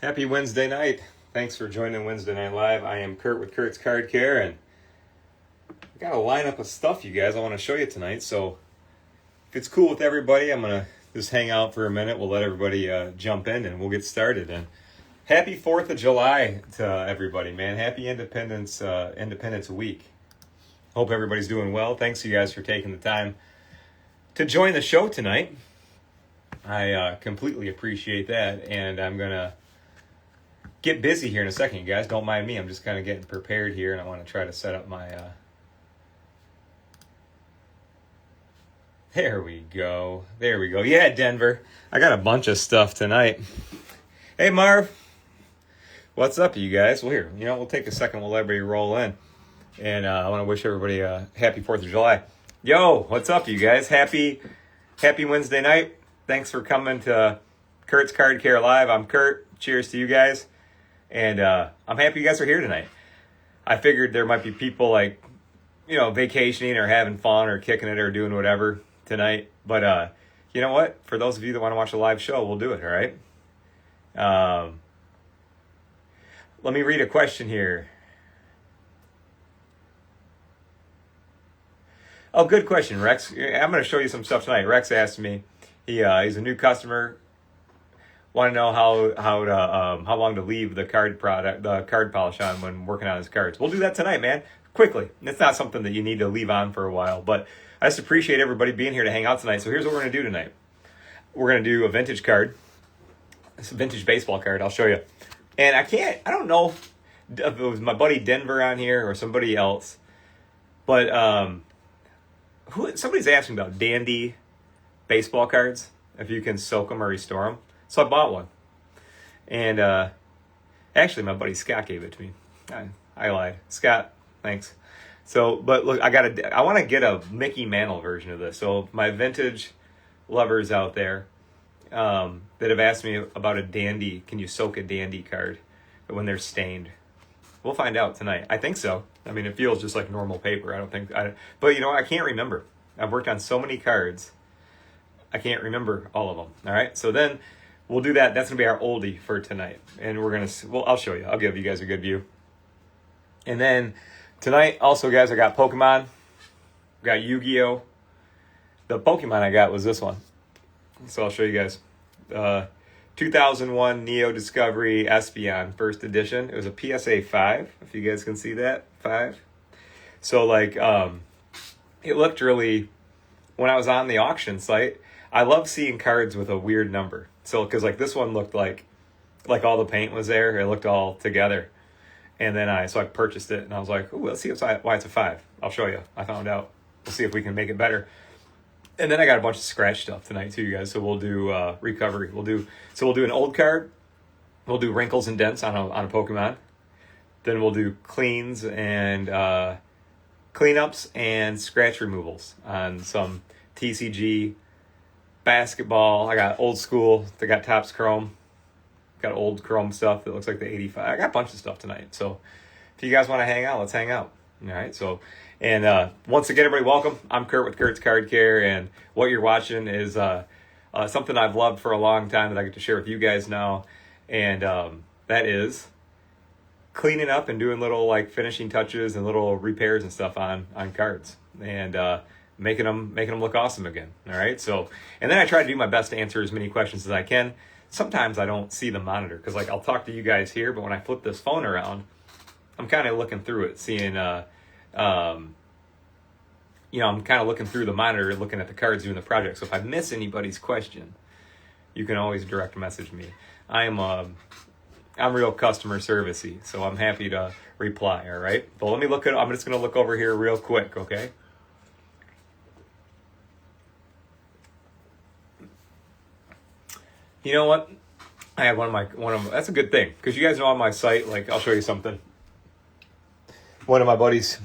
Happy Wednesday night. Thanks for joining Wednesday Night Live. I am Kurt with Kurt's Card Care, and I got a lineup of stuff, you guys, I want to show you tonight. So if it's cool with everybody, I'm going to just hang out for a minute. We'll let everybody jump in, and we'll get started. And happy 4th of July to everybody, man. Happy Independence Week. Hope everybody's doing well. Thanks, you guys, for taking the time to join the show tonight. I completely appreciate that, and I'm going to get busy here in a second, you guys. Don't mind me. I'm just kind of getting prepared here, and I want to try to set up my... There we go. Yeah, Denver. I got a bunch of stuff tonight. Hey, Marv. What's up, you guys? Well, here, we'll take a second. We'll let everybody roll in. And I want to wish everybody a happy 4th of July. Yo, what's up, you guys? Happy Wednesday night. Thanks for coming to Kurt's Card Care Live. I'm Kurt. Cheers to you guys. And I'm happy you guys are here tonight. I figured there might be people vacationing or having fun or kicking it or doing whatever tonight. But you know what? For those of you that want to watch a live show, we'll do it, all right? Let me read a question here. Oh, good question, Rex. I'm going to show you some stuff tonight. Rex asked me. He's a new customer. Want to know how long to leave the card polish on when working on his cards. We'll do that tonight, man. Quickly. It's not something that you need to leave on for a while, but I just appreciate everybody being here to hang out tonight. So here's what we're going to do tonight. We're going to do a vintage card. It's a vintage baseball card. I'll show you. And I don't know if it was my buddy Denver on here or somebody else, but somebody's asking about dandy baseball cards, if you can soak them or restore them. So I bought one. And actually, my buddy Scott gave it to me. I lied. Scott, thanks. So, but look, I want to get a Mickey Mantle version of this. So my vintage lovers out there that have asked me about a dandy, can you soak a dandy card when they're stained? We'll find out tonight. I think so. I mean, it feels just like normal paper. But I can't remember. I've worked on so many cards. I can't remember all of them. All right. So then we'll do that. That's going to be our oldie for tonight. And I'll show you. I'll give you guys a good view. And then tonight, also, guys, I got Pokemon. Got Yu-Gi-Oh! The Pokemon I got was this one. So I'll show you guys. 2001 Neo Discovery Espeon, first edition. It was a PSA 5, if you guys can see that. 5. So, it looked really... When I was on the auction site, I love seeing cards with a weird number. So, because this one looked like all the paint was there. It looked all together. And then I purchased it, and I was like, ooh, let's see why it's a 5. I'll show you. I found out. We'll see if we can make it better. And then I got a bunch of scratch stuff tonight too, you guys. So we'll do recovery. We'll do an old card. We'll do wrinkles and dents on a Pokemon. Then we'll do cleans and cleanups and scratch removals on some TCG basketball. I got old school. They got Topps Chrome. Got old Chrome stuff that looks like the 85. I got a bunch of stuff tonight. So if you guys want to hang out, let's hang out. All right. So, and once again, everybody, welcome. I'm Kurt with Kurt's Card Care, and what you're watching is something I've loved for a long time that I get to share with you guys now, and that is cleaning up and doing little finishing touches and little repairs and stuff on cards, and making them look awesome again. All right. So, and then I try to do my best to answer as many questions as I can. Sometimes I don't see the monitor because I'll talk to you guys here, but when I flip this phone around, I'm kind of looking through it, seeing I'm kind of looking through the monitor, looking at the cards, doing the project. So if I miss anybody's question, you can always direct message me. I'm real customer servicey, so I'm happy to reply. All right. But I'm just going to look over here real quick. Okay. You know what? I have one of that's a good thing because you guys know on my site, I'll show you something. One of my buddies,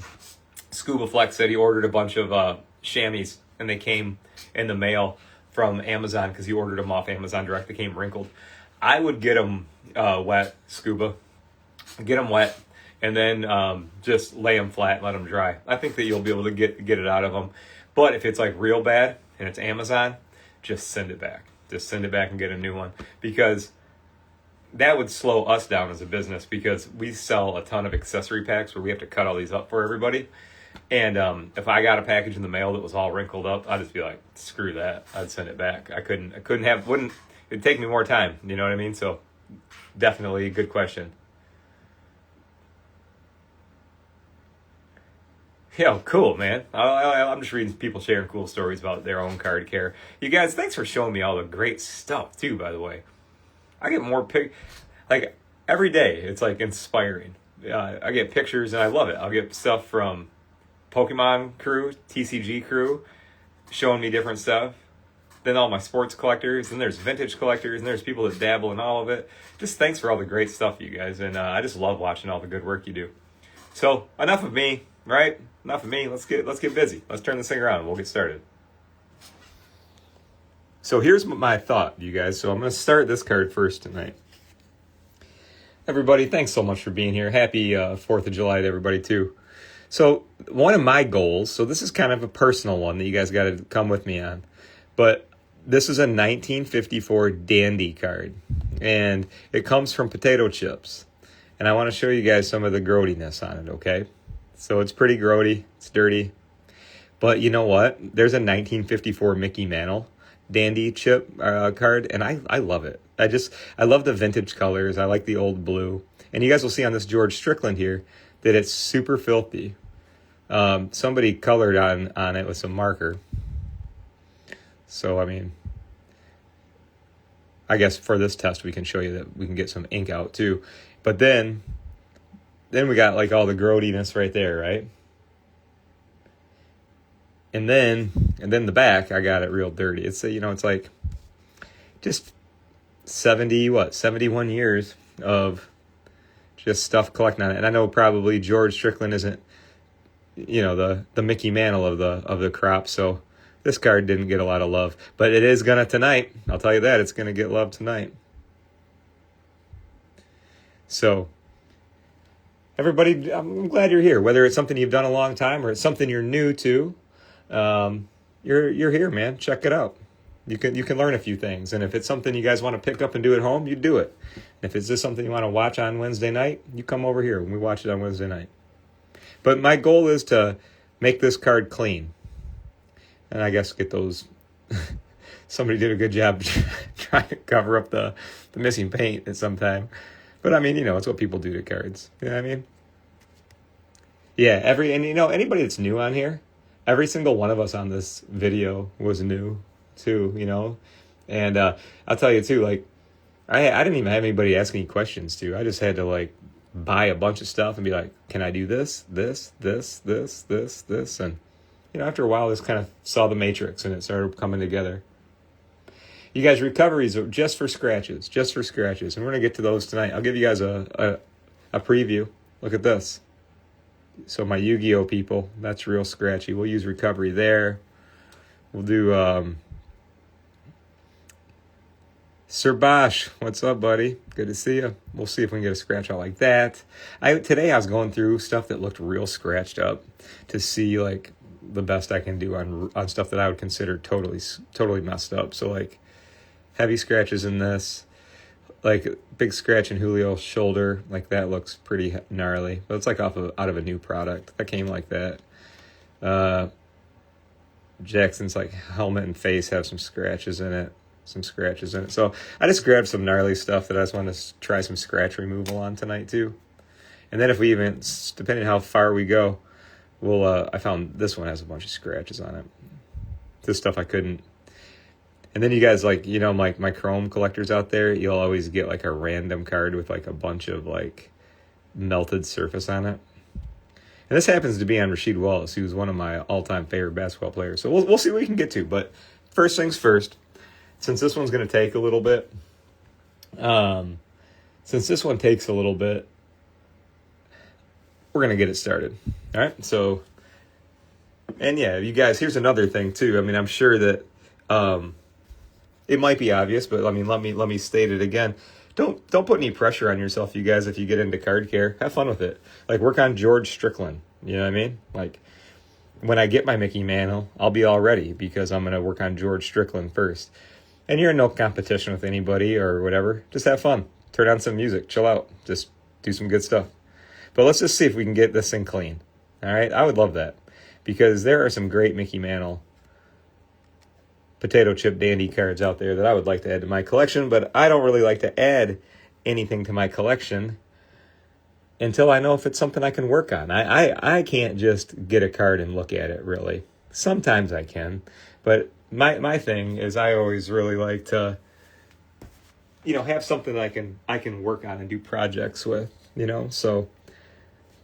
Scuba Flex, said he ordered a bunch of chamois and they came in the mail from Amazon because he ordered them off Amazon Direct. They came wrinkled. I would get them wet, Scuba. Get them wet and then just lay them flat and let them dry. I think that you'll be able to get it out of them. But if it's real bad and it's Amazon, just send it back. Just send it back and get a new one because that would slow us down as a business because we sell a ton of accessory packs where we have to cut all these up for everybody. And if I got a package in the mail that was all wrinkled up, I'd just be like, screw that. I'd send it back. It'd take me more time. You know what I mean? So definitely a good question. Yeah, cool, man. I'm just reading people sharing cool stories about their own card care. You guys, thanks for showing me all the great stuff too, by the way. I get more like every day. It's like inspiring. I get pictures and I love it. I'll get stuff from Pokémon crew, TCG crew, showing me different stuff. Then all my sports collectors, and there's vintage collectors, and there's people that dabble in all of it. Just thanks for all the great stuff, you guys, and I just love watching all the good work you do. So enough of me, right? Enough of me. Let's get busy. Let's turn this thing around. We'll get started. So here's my thought, you guys. So I'm going to start this card first tonight. Everybody, thanks so much for being here. Happy 4th of July to everybody, too. So one of my goals, so this is kind of a personal one that you guys got to come with me on, but this is a 1954 Dandy card, and it comes from potato chips. And I want to show you guys some of the grody-ness on it, okay? So it's pretty grody, it's dirty. But you know what? There's a 1954 Mickey Mantle Dandy chip card, and I love it. I love the vintage colors. I like the old blue. And you guys will see on this George Strickland here that it's super filthy. Somebody colored on it with some marker. So, I mean, I guess for this test we can show you that we can get some ink out too. But then we got like all the grodiness right there, right? And then the back, I got it real dirty. It's it's like just 71 years of just stuff collecting on it. And I know probably George Strickland isn't, the Mickey Mantle of the crop, so this card didn't get a lot of love. But it is gonna tonight. I'll tell you that, it's gonna get love tonight. So everybody, I'm glad you're here. Whether it's something you've done a long time or it's something you're new to, you're here, man. Check it out. You can learn a few things, and if it's something you guys want to pick up and do at home, you do it. And if it's just something you want to watch on Wednesday night, you come over here and we watch it on Wednesday night. But my goal is to make this card clean, and I guess get those. Somebody did a good job trying to cover up the missing paint at some time. But I mean, it's what people do to cards. You know what I mean? Yeah, anybody that's new on here, every single one of us on this video was new too, And I'll tell you too, like, I didn't even have anybody ask any questions too. I just had to like buy a bunch of stuff and be like, can I do this? And after a while, this kind of saw the matrix and it started coming together. You guys, recoveries are just for scratches. And we're going to get to those tonight. I'll give you guys a preview. Look at this. So my Yu-Gi-Oh people, that's real scratchy. We'll use recovery there. We'll do Sir Bosch. What's up, buddy? Good to see you. We'll see if we can get a scratch out like that. Today I was going through stuff that looked real scratched up to see like the best I can do on stuff that I would consider totally messed up. So like heavy scratches in this, like big scratch in Julio's shoulder, like that looks pretty gnarly. But it's like out of a new product that came like that. Jackson's like helmet and face have some scratches in it. So I just grabbed some gnarly stuff that I just want to try some scratch removal on tonight too. And then if we even, depending on how far we go, I found this one has a bunch of scratches on it. This stuff I couldn't. And then you guys, like, my chrome collectors out there, you'll always get like a random card with like a bunch of like melted surface on it. And this happens to be on Rasheed Wallace, who's one of my all-time favorite basketball players. So we'll see what we can get to. But first things first, since this one's going to take a little bit, we're going to get it started. All right? So, and yeah, you guys, here's another thing too. I mean, I'm sure that it might be obvious, but I mean, let me state it again. Don't put any pressure on yourself, you guys, if you get into card care. Have fun with it. Like, work on George Strickland. You know what I mean? Like, when I get my Mickey Mantle, I'll be all ready because I'm going to work on George Strickland first. And you're in no competition with anybody or whatever. Just have fun. turn on some music, chill out, just do some good stuff. But let's just see if we can get this thing clean. All right, I would love that, because there are some great Mickey Mantle potato chip dandy cards out there that I would like to add to my collection, but I don't really like to add anything to my collection until I know if it's something I can work on. I can't just get a card and look at it, really. Sometimes I can, but my thing is I always really like to, have something I can work on and do projects with, So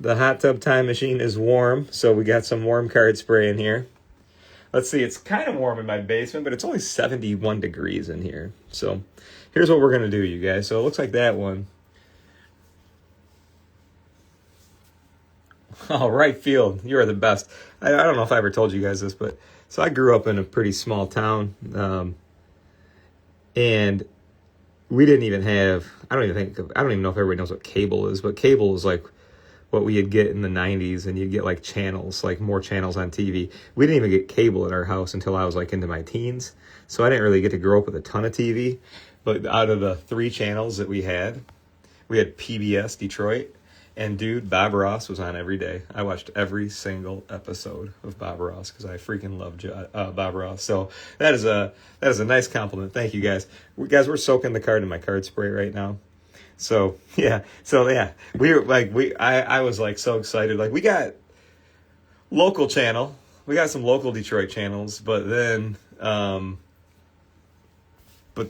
the hot tub time machine is warm, so we got some warm card spray in here. Let's see, it's kind of warm in my basement, but it's only 71 degrees in here. So here's what we're going to do, you guys. So it looks like that one. Oh, right field. You are the best. I don't know if I ever told you guys this, but so I grew up in a pretty small town. And we didn't even have, I don't even know if everybody knows what cable is, but cable is like what we'd get in the 90s, and you'd get like channels, like more channels on TV. We didn't even get cable at our house until I was like into my teens. So I didn't really get to grow up with a ton of TV. But out of the 3 channels that we had PBS Detroit. And dude, Bob Ross was on every day. I watched every single episode of Bob Ross because I freaking love Bob Ross. So that is a nice compliment. Thank you, guys. We're soaking the card in my card spray right now. So yeah, we were like I was like so excited. Like we got local channel, we got some local Detroit channels, but then but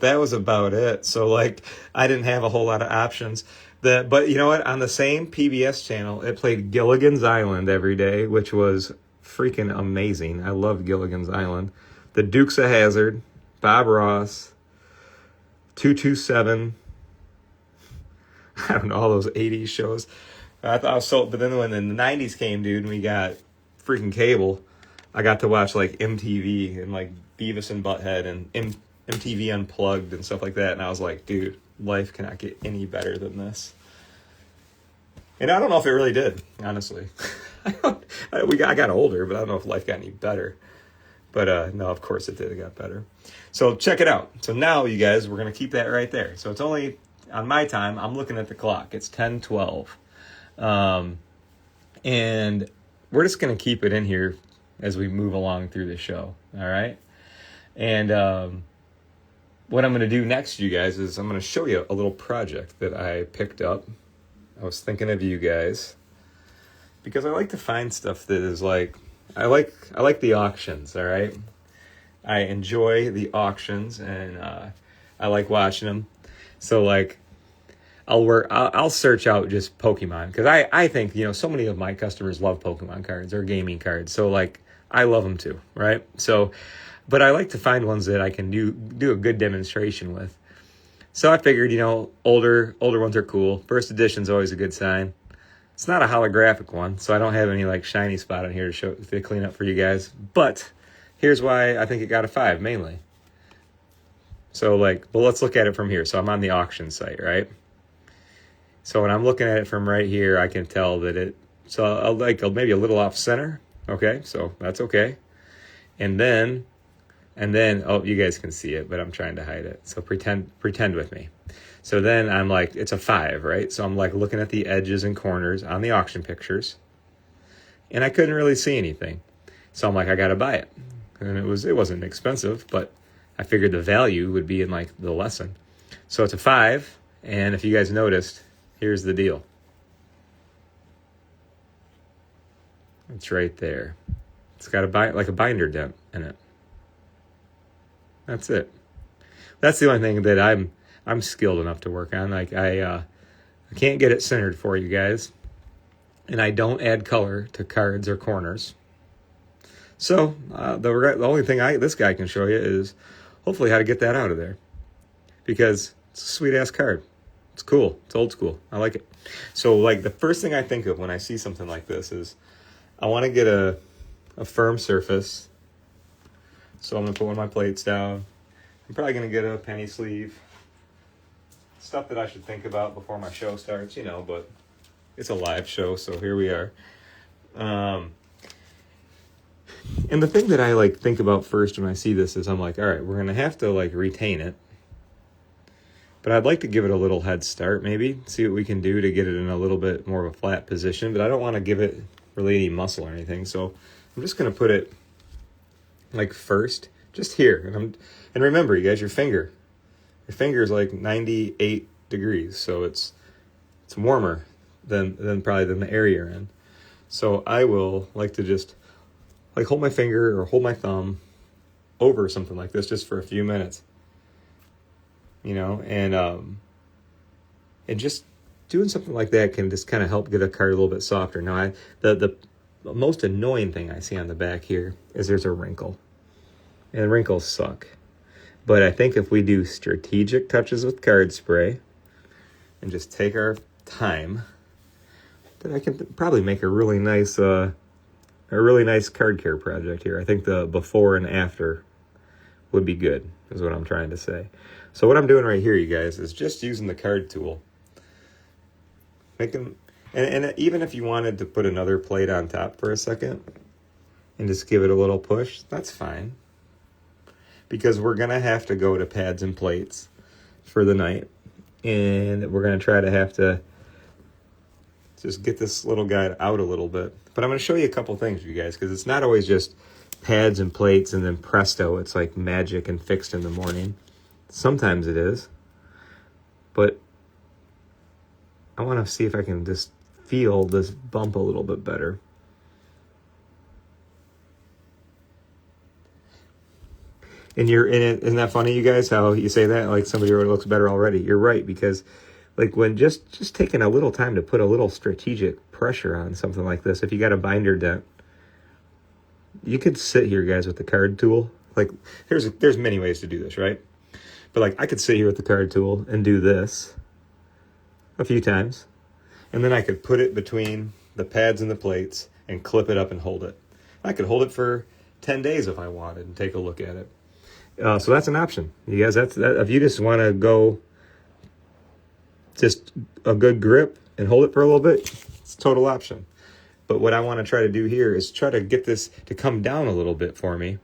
that was about it. So like I didn't have a whole lot of options. But you know what? On the same PBS channel, it played Gilligan's Island every day, which was freaking amazing. I loved Gilligan's Island. The Dukes of Hazzard, Bob Ross, 227. I don't know, all those 80s shows. I thought I was so, but then when the 90s came, dude, and we got freaking cable, I got to watch like MTV and like Beavis and Butthead and MTV Unplugged and stuff like that. And I was like, dude, life cannot get any better than this. And I don't know if it really did, honestly. I got older, but I don't know if life got any better. But no, of course it did. It got better. So check it out. So now, you guys, we're going to keep that right there. So it's only, on my time, I'm looking at the clock. It's 10:12. And we're just going to keep it in here as we move along through the show. All right? And what I'm going to do next, you guys, is I'm going to show you a little project that I picked up. I was thinking of you guys because I like to find stuff that is like, I like the auctions, all right? I enjoy the auctions, and I like watching them. So like I'll search out just Pokemon, because I think, so many of my customers love Pokemon cards or gaming cards. So like I love them too, right? So but I like to find ones that I can do a good demonstration with. So I figured, older ones are cool. First edition's always a good sign. It's not a holographic one, so I don't have any like shiny spot on here to clean up for you guys. But here's why I think it got a 5 mainly. So let's look at it from here. So I'm on the auction site, right? So when I'm looking at it from right here, I can tell that I'll maybe a little off center. Okay, so that's okay. And then, oh, you guys can see it, but I'm trying to hide it. So pretend with me. So then I'm like, it's a 5, right? So I'm like looking at the edges and corners on the auction pictures, and I couldn't really see anything. So I'm like, I got to buy it. And it wasn't expensive, but I figured the value would be in like the lesson. So it's a 5. And if you guys noticed, here's the deal. It's right there. It's got a binder dent in it. That's it. That's the only thing that I'm skilled enough to work on. Like I can't get it centered for you guys, and I don't add color to cards or corners. So the only thing this guy can show you is hopefully how to get that out of there, because it's a sweet ass card. It's cool. It's old school. I like it. So like the first thing I think of when I see something like this is I want to get a firm surface. So I'm going to put one of my plates down. I'm probably going to get a penny sleeve. Stuff that I should think about before my show starts, but it's a live show, so here we are. And the thing that I think about first when I see this is I'm like, all right, we're going to have to retain it. But I'd like to give it a little head start, maybe. See what we can do to get it in a little bit more of a flat position. But I don't want to give it really any muscle or anything. So I'm just going to put it like first, just here. And remember, you guys, your finger is like 98 degrees. So it's warmer than probably than the area you're in. So I will like to just like hold my finger or hold my thumb over something like this just for a few minutes. And just doing something like that can just kind of help get a card a little bit softer. Now, the most annoying thing I see on the back here is there's a wrinkle. And wrinkles suck. But I think if we do strategic touches with card spray and just take our time, then I can probably make a really nice card care project here. I think the before and after would be good, is what I'm trying to say. So what I'm doing right here, you guys, is just using the card tool. And even if you wanted to put another plate on top for a second and just give it a little push, that's fine. Because we're going to have to go to pads and plates for the night. And we're going to try to have to just get this little guy out a little bit. But I'm going to show you a couple things, you guys, because it's not always just pads and plates and then presto, it's like magic and fixed in the morning. Sometimes it is. But I want to see if I can just feel this bump a little bit better. And isn't that funny, you guys, how you say that? Like somebody already looks better already. You're right, because like when just taking a little time to put a little strategic pressure on something like this, if you got a binder dent, you could sit here, guys, with the card tool. Like there's many ways to do this, right? But like I could sit here with the card tool and do this a few times. And then I could put it between the pads and the plates and clip it up and hold it. I could hold it for 10 days if I wanted and take a look at it. So that's an option. You guys, that if you just want to go just a good grip and hold it for a little bit, it's a total option. But what I want to try to do here is try to get this to come down a little bit for me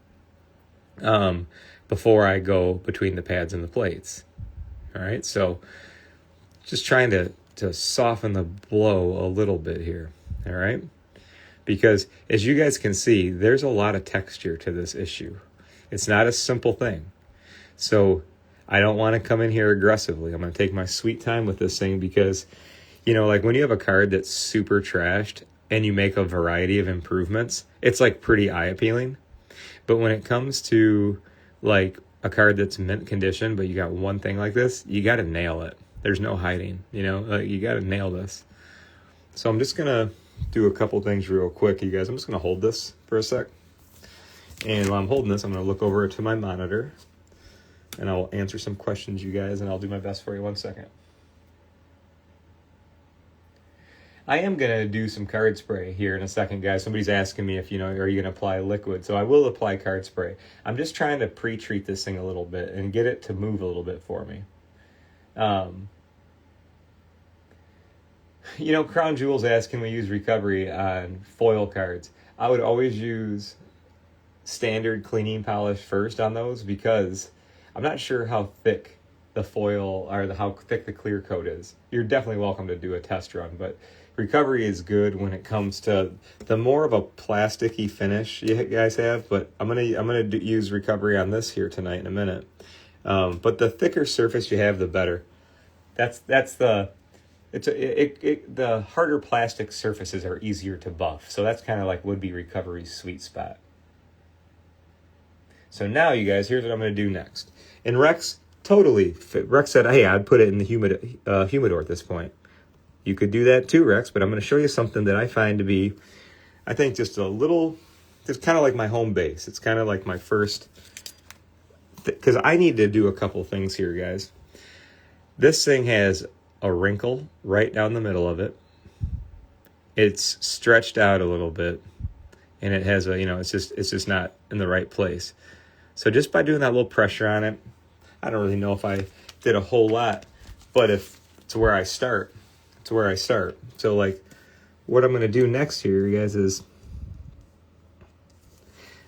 before I go between the pads and the plates. All right, so just trying to soften the blow a little bit here. All right, because as you guys can see, there's a lot of texture to this issue. It's not a simple thing. So I don't want to come in here aggressively. I'm going to take my sweet time with this thing because, like when you have a card that's super trashed and you make a variety of improvements, it's like pretty eye-appealing. But when it comes to like a card that's mint condition, but you got one thing like this, you got to nail it. There's no hiding, like you got to nail this. So I'm just going to do a couple things real quick, you guys. I'm just going to hold this for a sec. And while I'm holding this, I'm going to look over to my monitor and I'll answer some questions, you guys, and I'll do my best for you. 1 second. I am going to do some card spray here in a second, guys. Somebody's asking me if, are you going to apply liquid? So I will apply card spray. I'm just trying to pre-treat this thing a little bit and get it to move a little bit for me. Crown Jewel's asked, can we use recovery on foil cards? I would always use standard cleaning polish first on those because I'm not sure how thick the foil or how thick the clear coat is. You're definitely welcome to do a test run, but recovery is good when it comes to the more of a plasticky finish you guys have. But I'm gonna use recovery on this here tonight in a minute. But the thicker surface you have, the better. The harder plastic surfaces are easier to buff, so that's kind of like would be recovery's sweet spot. So now, you guys, here's what I'm going to do next. And Rex totally fit. Rex said, hey, I'd put it in the humidor at this point. You could do that too, Rex, but I'm going to show you something that I find to be, I think, just kind of like my home base. It's kind of like my first, because I need to do a couple things here, guys. This thing has a wrinkle right down the middle of it. It's stretched out a little bit, and it has it's just not in the right place. So just by doing that little pressure on it, I don't really know if I did a whole lot, but if it's where I start, it's where I start. So like what I'm going to do next here, you guys, is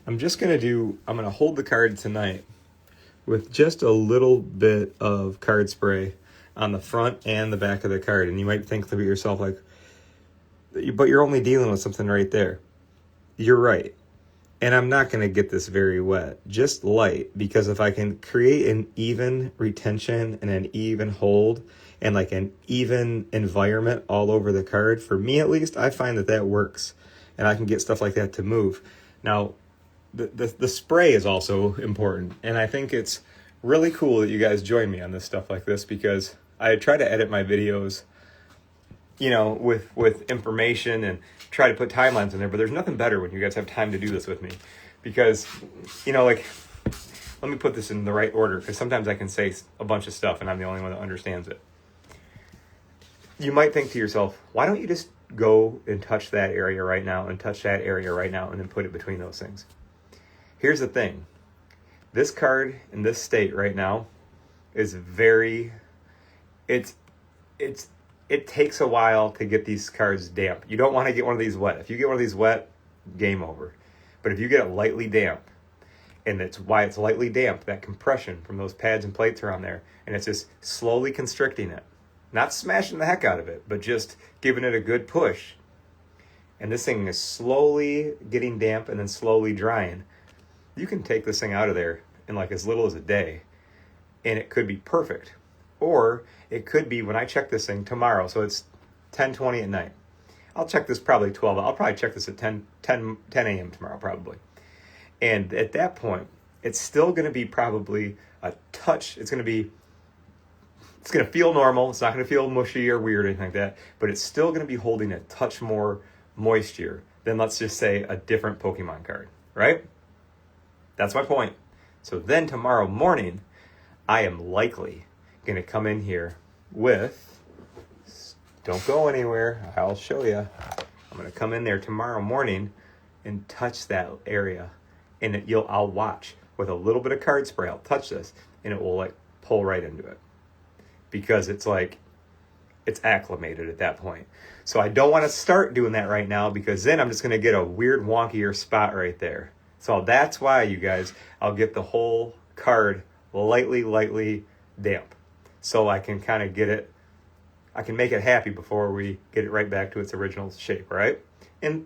I'm going to hold the card tonight with just a little bit of card spray on the front and the back of the card. And you might think to yourself, like, but you're only dealing with something right there. You're right. And I'm not going to get this very wet, just light, because if I can create an even retention and an even hold and like an even environment all over the card, for me at least, I find that works. And I can get stuff like that to move. Now, the spray is also important. And I think it's really cool that you guys join me on this stuff like this, because I try to edit my videos, you know, with information and try to put timelines in there, but there's nothing better when you guys have time to do this with me, because, you know, like, let me put this in the right order, because sometimes I can say a bunch of stuff and I'm the only one that understands it. You might think to yourself, why don't you just go and touch that area right now and touch that area right now and then put it between those things? Here's the thing. This card in this state right now is very, it takes a while to get these cards damp. You don't want to get one of these wet. If you get one of these wet, game over. But if you get it lightly damp, and it's why it's lightly damp, that compression from those pads and plates are on there, and it's just slowly constricting it. Not smashing the heck out of it, but just giving it a good push. And this thing is slowly getting damp and then slowly drying. You can take this thing out of there in like as little as a day, and it could be perfect. Or it could be when I check this thing tomorrow, so it's 10:20 at night. I'll check this probably 12. I'll probably check this at 10 a.m. tomorrow probably. And at that point, it's still going to be probably a touch. It's going to feel normal. It's not going to feel mushy or weird or anything like that, but it's still going to be holding a touch more moisture than, let's just say, a different Pokemon card, right? That's my point. So then tomorrow morning, I am likely going to come in here with, don't go anywhere, I'll show you. I'm going to come in there tomorrow morning and touch that area, and I'll watch with a little bit of card spray. I'll touch this and it will like pull right into it, because it's like it's acclimated at that point. So I don't want to start doing that right now, because then I'm just going to get a weird wonkier spot right there. So that's why, you guys, I'll get the whole card lightly damp, so I can kind of get it, I can make it happy before we get it right back to its original shape, right? In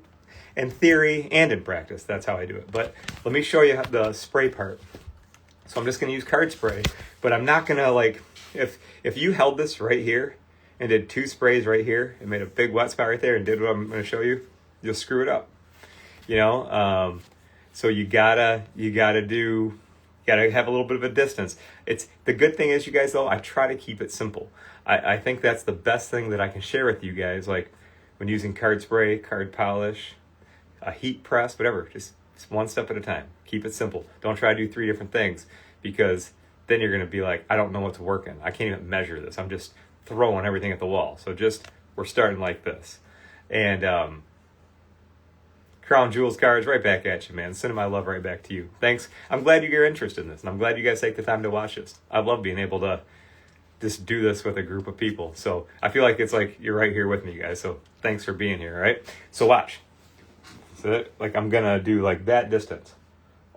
theory and in practice, that's how I do it. But let me show you the spray part. So I'm just going to use card spray, but I'm not going to, like, if you held this right here and did 2 sprays right here and made a big wet spot right there and did what I'm going to show you, you'll screw it up, you know? So you gotta have a little bit of a distance. It's the good thing is, you guys, though, I try to keep it simple. I think that's the best thing that I can share with you guys. Like when using card spray, card polish, a heat press, whatever, just one step at a time. Keep it simple. Don't try to do 3 different things, because then you're going to be like, I don't know what's working. I can't even measure this. I'm just throwing everything at the wall. So we're starting like this. And Crown Jewels cards right back at you, man. Sending my love right back to you. Thanks. I'm glad you're interested in this, and I'm glad you guys take the time to watch this. I love being able to just do this with a group of people. So I feel like it's like you're right here with me, guys. So thanks for being here, all right? So watch. So like I'm going to do like that distance.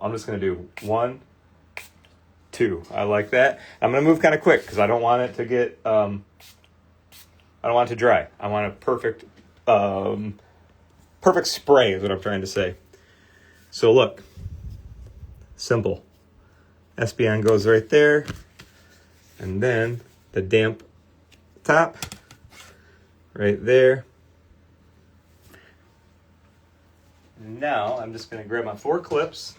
I'm just going to do 1, 2. I like that. I'm going to move kind of quick, because I don't want it to get, I don't want it to dry. I want a perfect spray is what I'm trying to say. So look, simple. Espeon goes right there, and then the damp top right there. Now I'm just going to grab my 4 clips.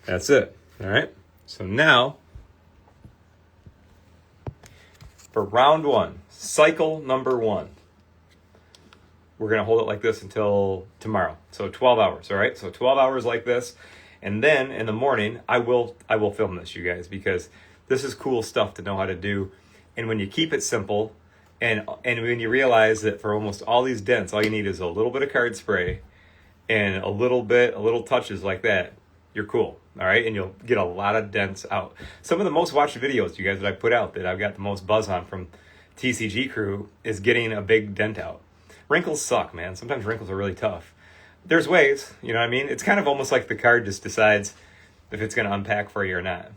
That's it. All right. So now, for round 1, cycle number 1, we're going to hold it like this until tomorrow. So 12 hours. All right. So 12 hours like this. And then in the morning, I will film this, you guys, because this is cool stuff to know how to do. And when you keep it simple, and when you realize that for almost all these dents, all you need is a little bit of card spray and a little touches like that, you're cool. all right? And you'll get a lot of dents out. Some of the most watched videos, you guys, that I put out that I've got the most buzz on from TCG crew is getting a big dent out. Wrinkles suck, man. Sometimes wrinkles are really tough. There's ways, you know what I mean? It's kind of almost like the card just decides if it's going to unpack for you or not.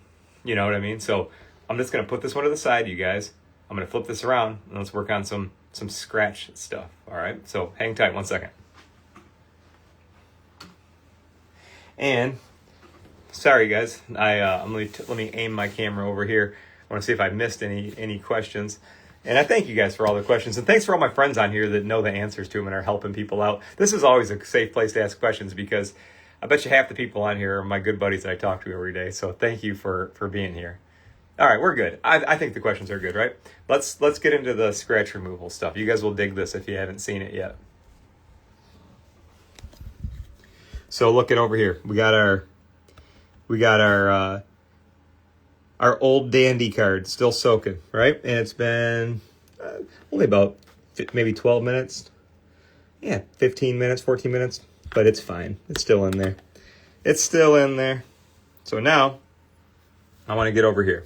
You know what I mean? So I'm just going to put this one to the side, you guys. I'm going to flip this around, and let's work on some scratch stuff, all right? So hang tight 1 second. And sorry, guys. Let me aim my camera over here. I want to see if I missed any questions. And I thank you guys for all the questions. And thanks for all my friends on here that know the answers to them and are helping people out. This is always a safe place to ask questions because I bet you half the people on here are my good buddies that I talk to every day. So thank you for being here. All right, we're good. I think the questions are good, right? Let's get into the scratch removal stuff. You guys will dig this if you haven't seen it yet. So looking over here, we got our old dandy card still soaking, right? And it's been only about maybe 12 minutes. Yeah, 15 minutes, 14 minutes, but it's fine. It's still in there. It's still in there. So now I want to get over here.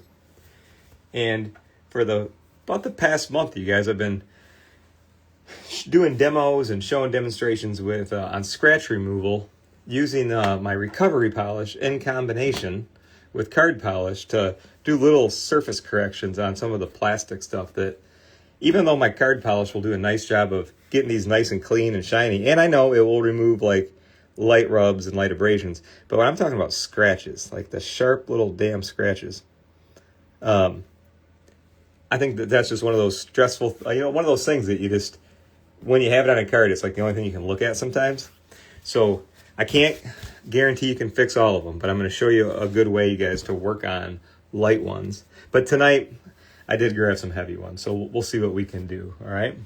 And for about the past month, you guys, I've been doing demos and showing demonstrations with on scratch removal using my recovery polish in combination with card polish to do little surface corrections on some of the plastic stuff that, even though my card polish will do a nice job of getting these nice and clean and shiny, and I know it will remove like light rubs and light abrasions, but when I'm talking about scratches, like the sharp little damn scratches, I think that's just one of those stressful, one of those things that you just, when you have it on a card, it's like the only thing you can look at sometimes. So I can't guarantee you can fix all of them, but I'm going to show you a good way, you guys, to work on light ones. But tonight, I did grab some heavy ones, so we'll see what we can do, all right?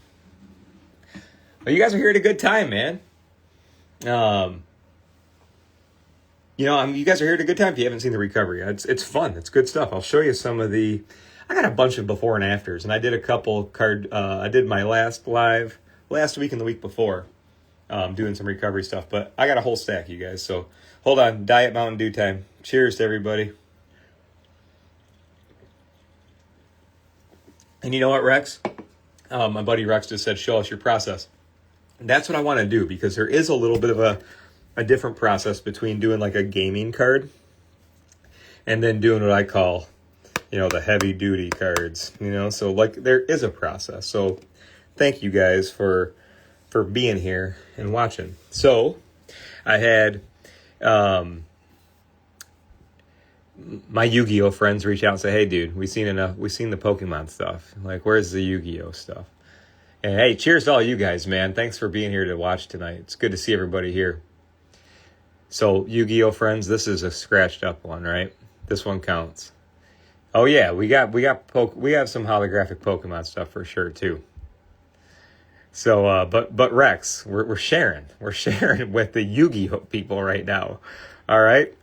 Well, you guys are here at a good time, man. You guys are here at a good time if you haven't seen the recovery. It's fun. It's good stuff. I'll show you some of the... I got a bunch of before and afters, and I did a couple I did my last live last week and the week before. Doing some recovery stuff, but I got a whole stack, you guys. So hold on, Diet Mountain Dew time. Cheers to everybody. And you know what, Rex? My buddy Rex just said, show us your process. And that's what I want to do because there is a little bit of a different process between doing like a gaming card and then doing what I call, the heavy duty cards, so like there is a process. So thank you guys for being here and watching. So I had my Yu-Gi-Oh friends reach out and say, hey dude, we've seen the Pokemon stuff. Like, where's the Yu-Gi-Oh stuff? And hey, cheers to all you guys, man. Thanks for being here to watch tonight. It's good to see everybody here. So Yu-Gi-Oh friends, this is a scratched up one, right? This one counts. Oh yeah, we have some holographic Pokemon stuff for sure too. So, but Rex, we're sharing with the Yu-Gi-Oh people right now. All right.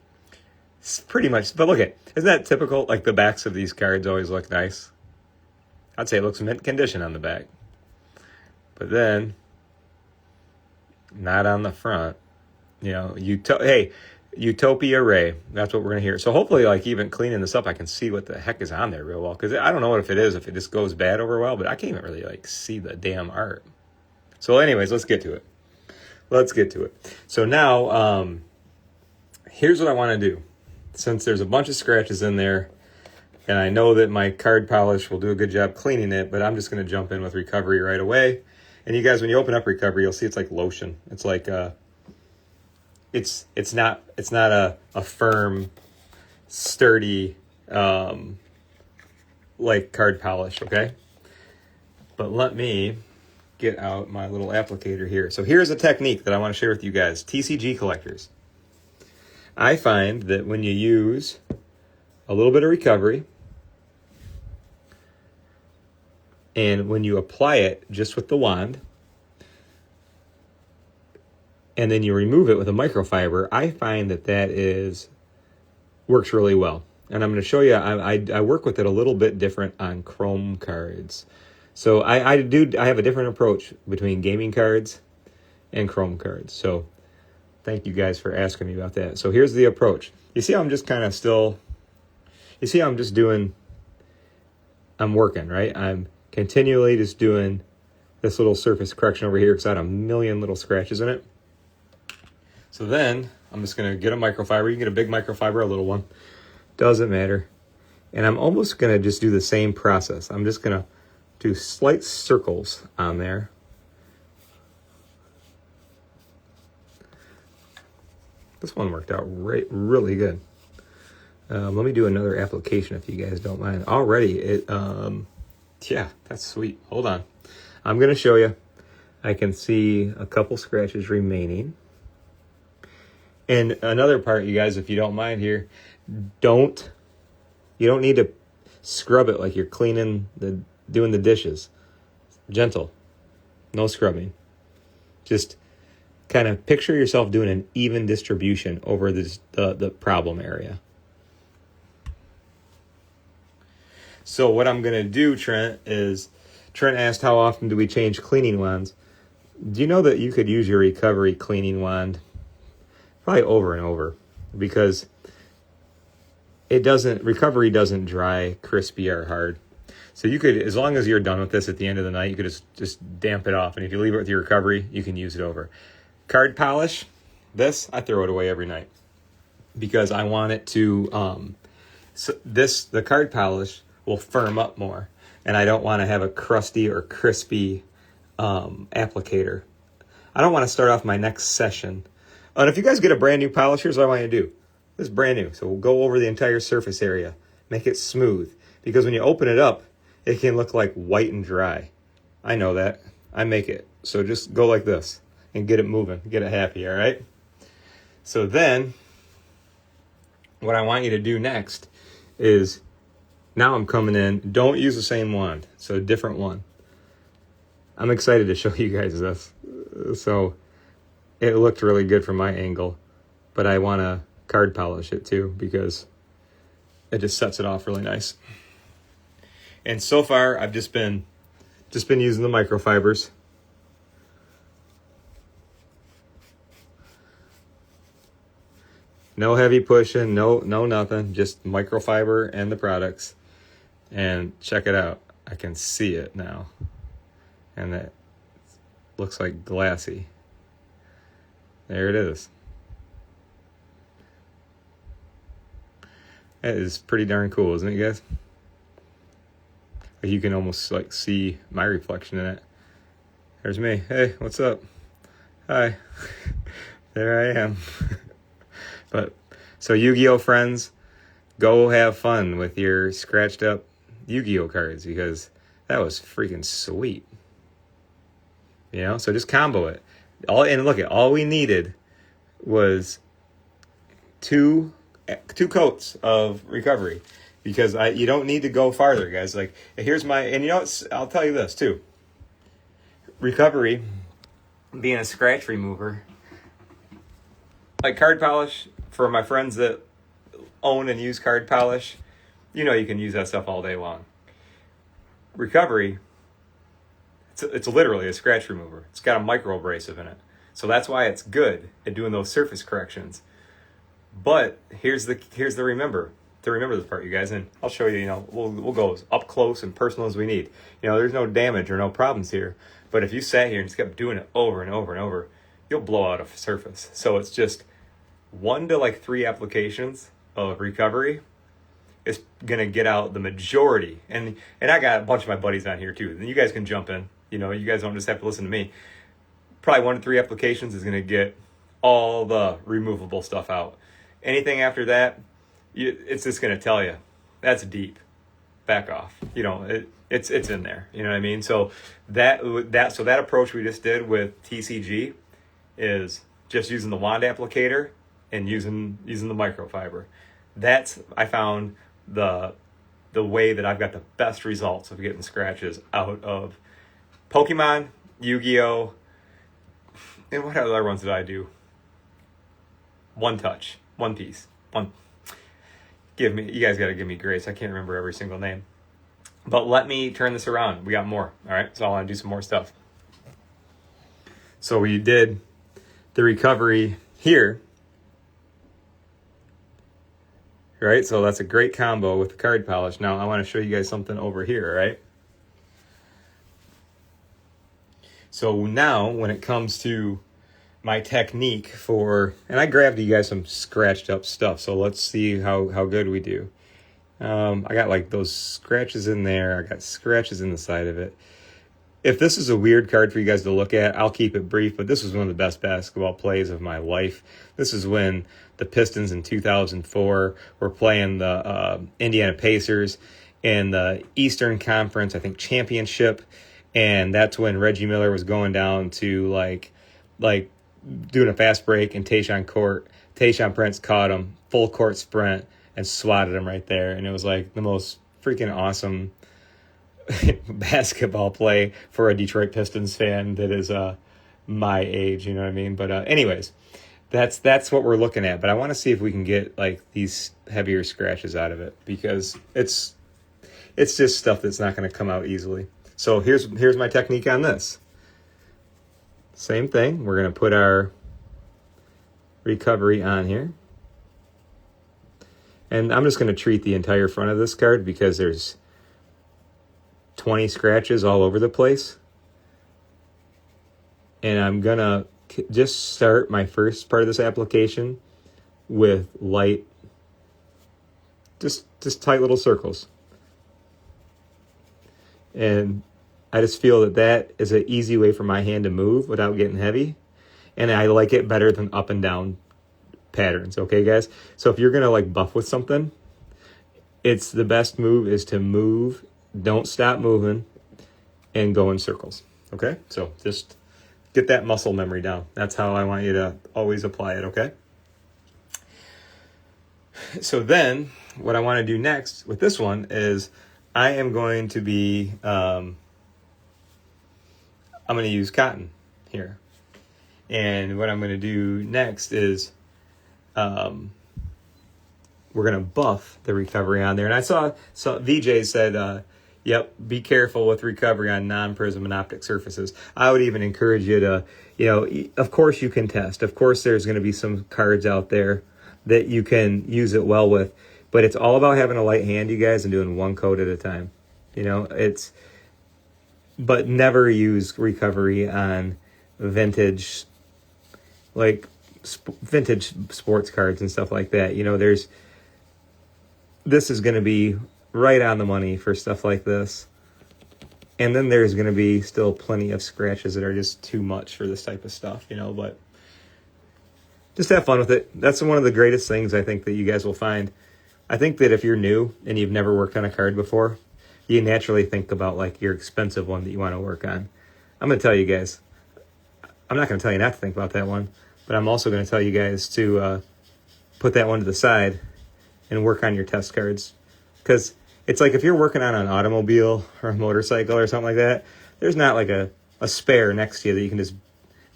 It's pretty much, but isn't that typical? Like the backs of these cards always look nice. I'd say it looks mint condition on the back, but then not on the front. Utopia Ray. That's what we're going to hear. So hopefully, even cleaning this up, I can see what the heck is on there real well. Because I don't know if it just goes bad over well, but I can't even really, see the damn art. So anyways, let's get to it. So now, here's what I want to do. Since there's a bunch of scratches in there, and I know that my card polish will do a good job cleaning it, but I'm just going to jump in with recovery right away. And you guys, when you open up recovery, you'll see it's like lotion. It's like... It's not a firm, sturdy, like card polish, okay? But let me get out my little applicator here. So here's a technique that I want to share with you guys. TCG collectors. I find that when you use a little bit of recovery and when you apply it just with the wand, and then you remove it with a microfiber, I find that works really well. And I'm going to show you, I work with it a little bit different on chrome cards. So I have a different approach between gaming cards and chrome cards. So Thank you guys for asking me about that. So here's the approach. You see how I'm just kind of still, you see how I'm just doing, I'm working, right? I'm continually just doing this little surface correction over here because I had a million little scratches in it. So then I'm just going to get a microfiber. You can get a big microfiber, a little one. Doesn't matter. And I'm almost going to just do the same process. I'm just going to do slight circles on there. This one worked out really good. Let me do another application if you guys don't mind. Already, yeah, that's sweet. Hold on. I'm going to show you. I can see a couple scratches remaining. And another part, you guys, if you don't mind here, you don't need to scrub it like you're doing the dishes. Gentle. No scrubbing. Just kind of picture yourself doing an even distribution over the problem area. So what I'm going to do, Trent asked how often do we change cleaning wands. Do you know that you could use your recovery cleaning wand probably over and over, because recovery doesn't dry crispy or hard. So you could, as long as you're done with this at the end of the night, you could just damp it off. And if you leave it with your recovery, you can use it over. Card polish, I throw it away every night because I want it to, the card polish will firm up more. And I don't want to have a crusty or crispy applicator. I don't want to start off my next session. And if you guys get a brand new polish, here's what I want you to do. This is brand new, so we'll go over the entire surface area. Make it smooth. Because when you open it up, it can look like white and dry. I know that. I make it. So just go like this and get it moving. Get it happy, all right? So then, what I want you to do next is, now I'm coming in. Don't use the same wand. So a different one. I'm excited to show you guys this. So it looked really good from my angle, but I want to card polish it too because it just sets it off really nice. And so far, I've just been using the microfibers. No heavy pushing, no nothing, just microfiber and the products. And check it out. I can see it now. And it looks like glassy. There it is. That is pretty darn cool, isn't it, guys? You can almost like see my reflection in it. There's me. Hey, what's up? Hi. There I am. But so Yu-Gi-Oh friends, go have fun with your scratched up Yu-Gi-Oh cards because that was freaking sweet. You know, so just combo it. All we needed was two coats of recovery, because you don't need to go farther, guys. Like, here's I'll tell you this too. Recovery, being a scratch remover, like card polish, for my friends that own and use card polish, you can use that stuff all day long. Recovery, it's literally a scratch remover. It's got a micro abrasive in it. So that's why it's good at doing those surface corrections. But here's the remember this part, you guys, and I'll show you, we'll go as up close and personal as we need. There's no damage or no problems here. But if you sat here and just kept doing it over and over and over, you'll blow out a surface. So it's just 1 to 3 applications of recovery is gonna get out the majority. And I got a bunch of my buddies on here too. And you guys can jump in. You guys don't just have to listen to me. Probably 1 to 3 applications is gonna get all the removable stuff out. Anything after that, it's just gonna tell you that's deep. Back off. It's in there. You know what I mean? So that approach we just did with TCG is just using the wand applicator and using the microfiber. I found the way that I've got the best results of getting scratches out of Pokemon, Yu-Gi-Oh, and what other ones did I do? One touch, one piece, one. You guys got to give me grace. I can't remember every single name. But let me turn this around. We got more. All right. So I want to do some more stuff. So we did the recovery here, right? So that's a great combo with the card polish. Now I want to show you guys something over here, right? So now when it comes to my technique for, and I grabbed you guys some scratched up stuff, so let's see how good we do. I got like those scratches in there. I got scratches in the side of it. If this is a weird card for you guys to look at, I'll keep it brief, but this was one of the best basketball plays of my life. This is when the Pistons in 2004 were playing the Indiana Pacers in the Eastern Conference, I think, championship. And that's when Reggie Miller was going down to like doing a fast break, and Tayshaun Prince caught him, full court sprint, and swatted him right there. And it was like the most freaking awesome basketball play for a Detroit Pistons fan that is my age, you know what I mean? But anyways, that's what we're looking at. But I want to see if we can get like these heavier scratches out of it, because it's just stuff that's not going to come out easily. So here's my technique on this. Same thing. We're going to put our recovery on here. And I'm just going to treat the entire front of this card because there's 20 scratches all over the place. And I'm going to just start my first part of this application with light, just tight little circles. And I just feel that is an easy way for my hand to move without getting heavy. And I like it better than up and down patterns, okay, guys? So if you're going to like buff with something, it's the best move is to move, don't stop moving, and go in circles, okay? So just get that muscle memory down. That's how I want you to always apply it, okay? So then what I want to do next with this one is I am going to be, I'm going to use cotton here. And what I'm going to do next is we're going to buff the recovery on there. And I saw VJ said, yep, be careful with recovery on non-prism and optic surfaces. I would even encourage you to, of course you can test. Of course there's going to be some cards out there that you can use it well with. But it's all about having a light hand, you guys, and doing one coat at a time. But never use recovery on vintage sports cards and stuff like that. This is going to be right on the money for stuff like this. And then there's going to be still plenty of scratches that are just too much for this type of stuff, but just have fun with it. That's one of the greatest things I think that you guys will find. I think that if you're new and you've never worked on a card before, you naturally think about like your expensive one that you want to work on. I'm going to tell you guys, I'm not going to tell you not to think about that one, but I'm also going to tell you guys to put that one to the side and work on your test cards. Because it's like if you're working on an automobile or a motorcycle or something like that, there's not like a spare next to you that you can just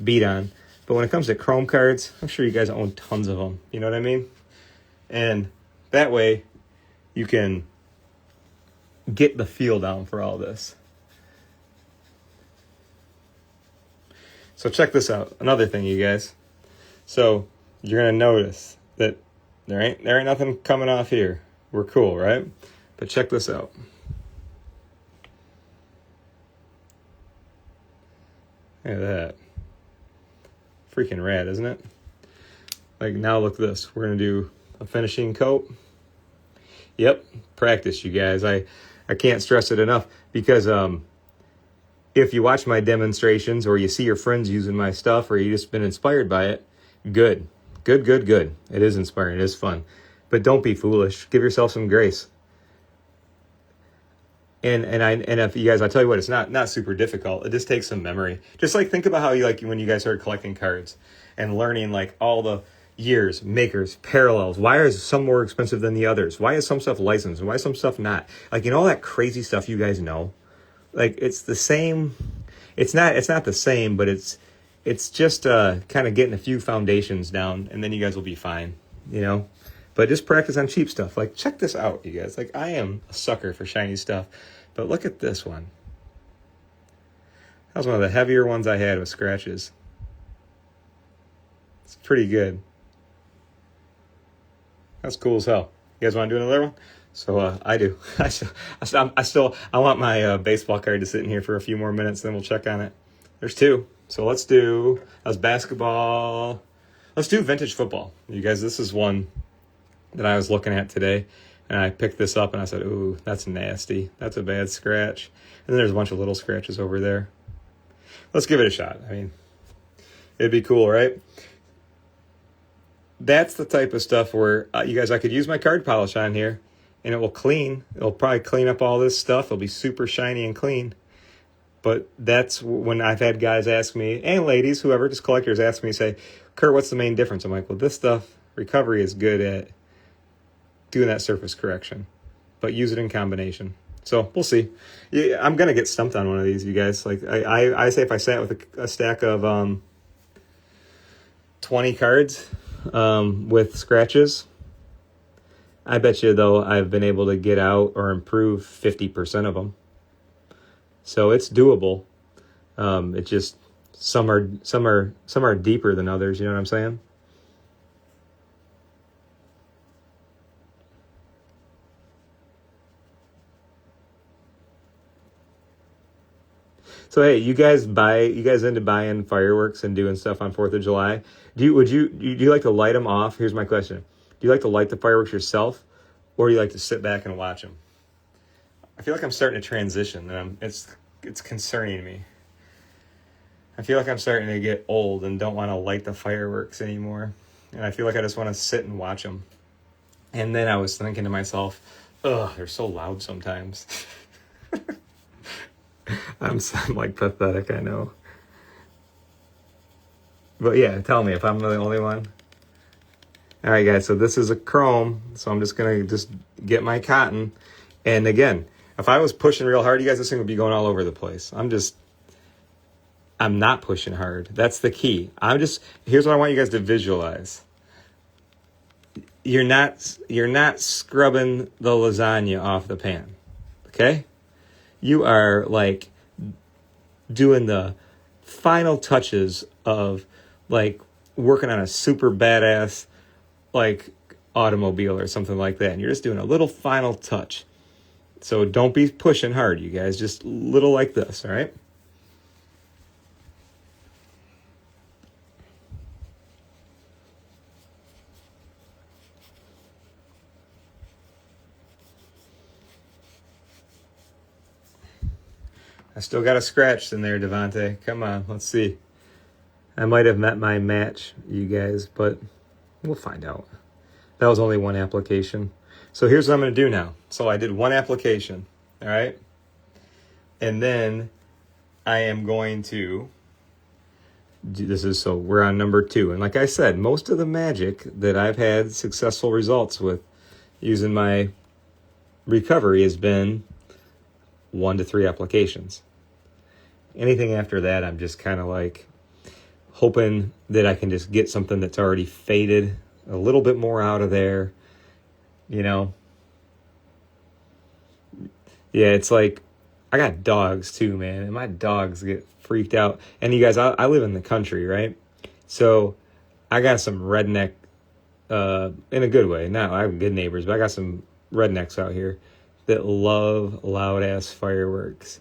beat on. But when it comes to chrome cards, I'm sure you guys own tons of them. You know what I mean? And that way, you can get the feel down for all this. So check this out. Another thing, you guys. So you're gonna notice that there ain't nothing coming off here. We're cool, right? But check this out. Look at that. Freaking rad, isn't it? Like now, look at this. We're gonna do a finishing coat. Yep, practice, you guys. I can't stress it enough because if you watch my demonstrations or you see your friends using my stuff or you just been inspired by it, good. It is inspiring. It is fun. But don't be foolish. Give yourself some grace. And if you guys, I tell you what, it's not super difficult. It just takes some memory. Just like think about how when you guys started collecting cards and learning like all the years, makers, parallels. Why is some more expensive than the others? Why is some stuff licensed? Why is some stuff not? Like, all that crazy stuff you guys know. Like, it's the same. It's not the same, but it's just kind of getting a few foundations down, and then you guys will be fine, But just practice on cheap stuff. Like, check this out, you guys. Like, I am a sucker for shiny stuff. But look at this one. That was one of the heavier ones I had with scratches. It's pretty good. That's cool as hell. You guys want to do another one? So I do. I want my baseball card to sit in here for a few more minutes, then we'll check on it. There's two. So let's do, that was basketball. Let's do vintage football. You guys, this is one that I was looking at today, and I picked this up and I said, ooh, that's nasty. That's a bad scratch. And then there's a bunch of little scratches over there. Let's give it a shot. I mean, it'd be cool, right? That's the type of stuff where, you guys, I could use my card polish on here, and it will clean. It'll probably clean up all this stuff. It'll be super shiny and clean. But that's when I've had guys ask me, and ladies, whoever, just collectors, ask me, say, Kurt, what's the main difference? I'm like, well, this stuff, recovery is good at doing that surface correction, but use it in combination. So we'll see. Yeah, I'm going to get stumped on one of these, you guys. Like I say, if I sat with a stack of 20 cards with scratches, I bet you, though, I've been able to get out or improve 50% of them. So it's doable. It just, some are deeper than others. You know what I'm saying? So hey, you guys into buying fireworks and doing stuff on 4th of July? Do you like to light them off? Here's my question: do you like to light the fireworks yourself, or do you like to sit back and watch them? I feel like I'm starting to transition, and it's concerning me. I feel like I'm starting to get old and don't want to light the fireworks anymore, and I feel like I just want to sit and watch them. And then I was thinking to myself, ugh, they're so loud sometimes. I'm like pathetic, I know. But yeah, tell me if I'm the only one. All right, guys, so this is a chrome, so I'm just going to get my cotton. And again, if I was pushing real hard, you guys, this thing would be going all over the place. I'm not pushing hard. That's the key. Here's what I want you guys to visualize. You're not scrubbing the lasagna off the pan, okay? You are like doing the final touches of like working on a super badass like automobile or something like that. And you're just doing a little final touch. So don't be pushing hard, you guys. Just little like this, all right? I still got a scratch in there, Devontae. Come on, let's see. I might have met my match, you guys, but we'll find out. That was only one application. So here's what I'm going to do now. So I did one application, all right? And then I am going to so we're on number 2. And like I said, most of the magic that I've had successful results with using my recovery has been 1 to 3 applications. Anything after that, I'm just kind of like hoping that I can just get something that's already faded a little bit more out of there, you know. Yeah, it's like I got dogs too, man, and my dogs get freaked out. And you guys, I live in the country, right? So I got some redneck, in a good way. Now I have good neighbors, but I got some rednecks out here that love loud ass fireworks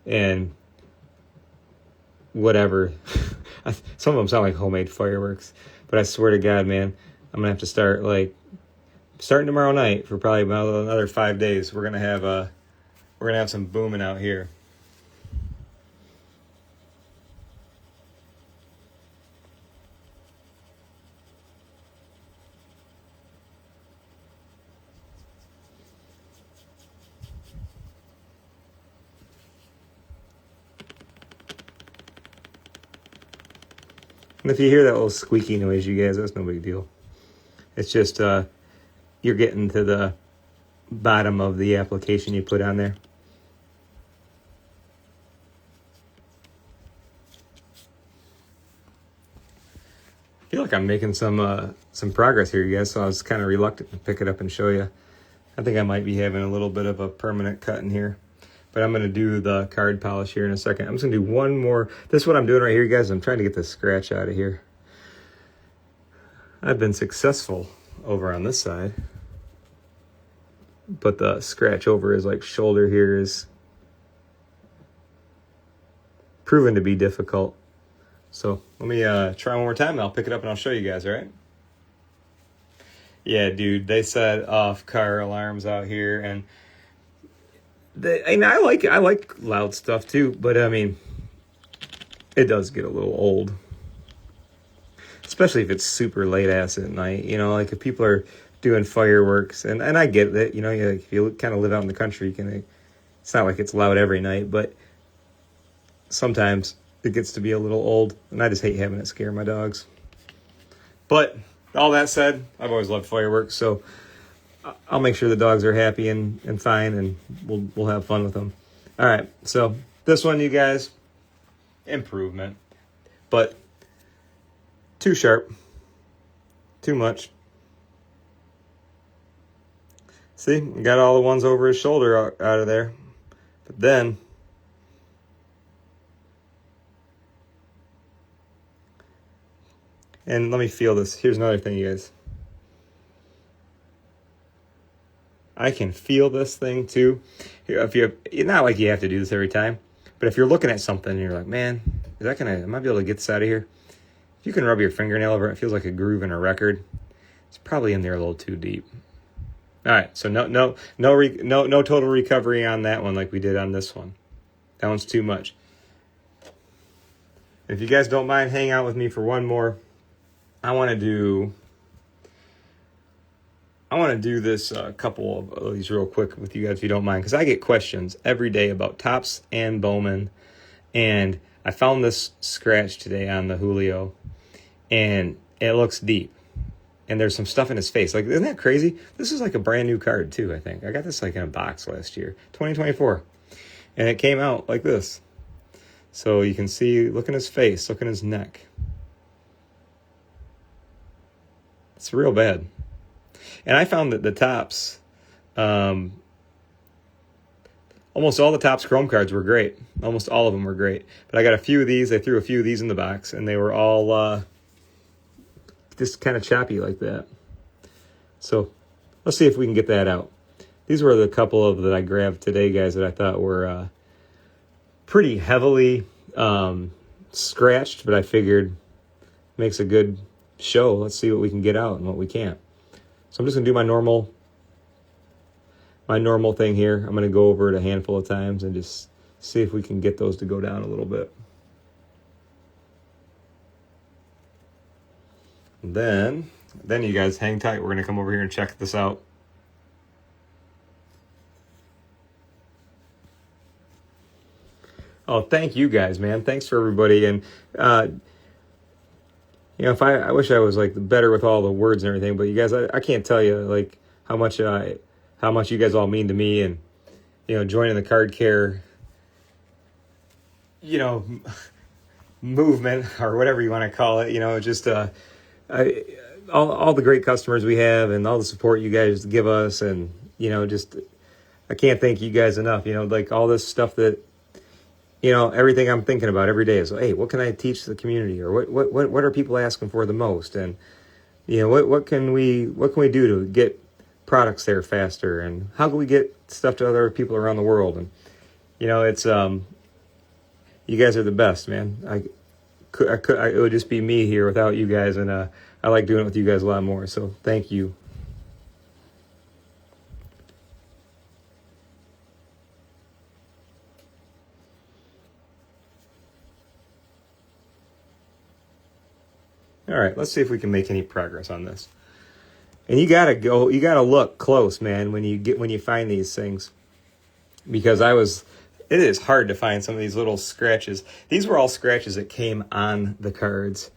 and whatever. Some of them sound like homemade fireworks, but I swear to God, man, I'm gonna have to starting tomorrow night for probably about another 5 days. We're gonna have some booming out here. And if you hear that little squeaky noise, you guys, that's no big deal. It's just you're getting to the bottom of the application you put on there. I feel like I'm making some progress here, you guys, so I was kind of reluctant to pick it up and show you. I think I might be having a little bit of a permanent cut in here. But I'm going to do the card polish here in a second. I'm just going to do one more. This is what I'm doing right here, you guys. I'm trying to get the scratch out of here. I've been successful over on this side. But the scratch over his like shoulder here is proven to be difficult. So let me try one more time and I'll pick it up and I'll show you guys, all right? Yeah, dude, they set off car alarms out here, and I like loud stuff too, but I mean, it does get a little old. Especially if it's super late ass at night, you know, like if people are doing fireworks, and I get that, you know, if you kind of live out in the country, it's not like it's loud every night, but sometimes it gets to be a little old, and I just hate having it scare my dogs. But all that said, I've always loved fireworks, so I'll make sure the dogs are happy and fine, and we'll have fun with them. All right, so this one, you guys, improvement, but too sharp, too much. See, got all the ones over his shoulder out of there, but then and let me feel this. Here's another thing, you guys. I can feel this thing too. If you, not like you have to do this every time, but if you're looking at something and you're like, man, am I be able to get this out of here? If you can rub your fingernail over it, it feels like a groove in a record. It's probably in there a little too deep. All right, so no total recovery on that one like we did on this one. That one's too much. If you guys don't mind, hang out with me for one more. I want to do this couple of these real quick with you guys if you don't mind, because I get questions every day about tops and Bowman, and I found this scratch today on the Julio, and it looks deep, and there's some stuff in his face. Like, isn't that crazy? This is like a brand new card too, I think. I got this like in a box last year, 2024, and it came out like this. So you can see, look in his face, look in his neck. It's real bad. And I found that the tops, almost all the tops Chrome cards were great. Almost all of them were great. But I got a few of these. I threw a few of these in the box, and they were all just kind of choppy like that. So let's see if we can get that out. These were the couple of that I grabbed today, guys, that I thought were pretty heavily scratched, but I figured makes a good show. Let's see what we can get out and what we can't. So I'm just going to do my normal thing here. I'm going to go over it a handful of times and just see if we can get those to go down a little bit. And then you guys hang tight. We're going to come over here and check this out. Oh, thank you guys, man. Thanks for everybody. And, you know, if I wish I was like better with all the words and everything, but you guys, I can't tell you like how much you guys all mean to me, and, you know, joining the card care, you know, movement or whatever you want to call it, you know, just, all the great customers we have and all the support you guys give us. And, you know, just, I can't thank you guys enough, you know, like all this stuff that, you know, everything I'm thinking about every day is, hey, what can I teach the community, or what are people asking for the most, and, you know, what can we do to get products there faster, and how can we get stuff to other people around the world? And, you know, it's you guys are the best, man. It would just be me here without you guys, and I like doing it with you guys a lot more. So thank you. All right, let's see if we can make any progress on this. And you gotta look close, man, when you find these things, because it is hard to find some of these little scratches. These were all scratches that came on the cards,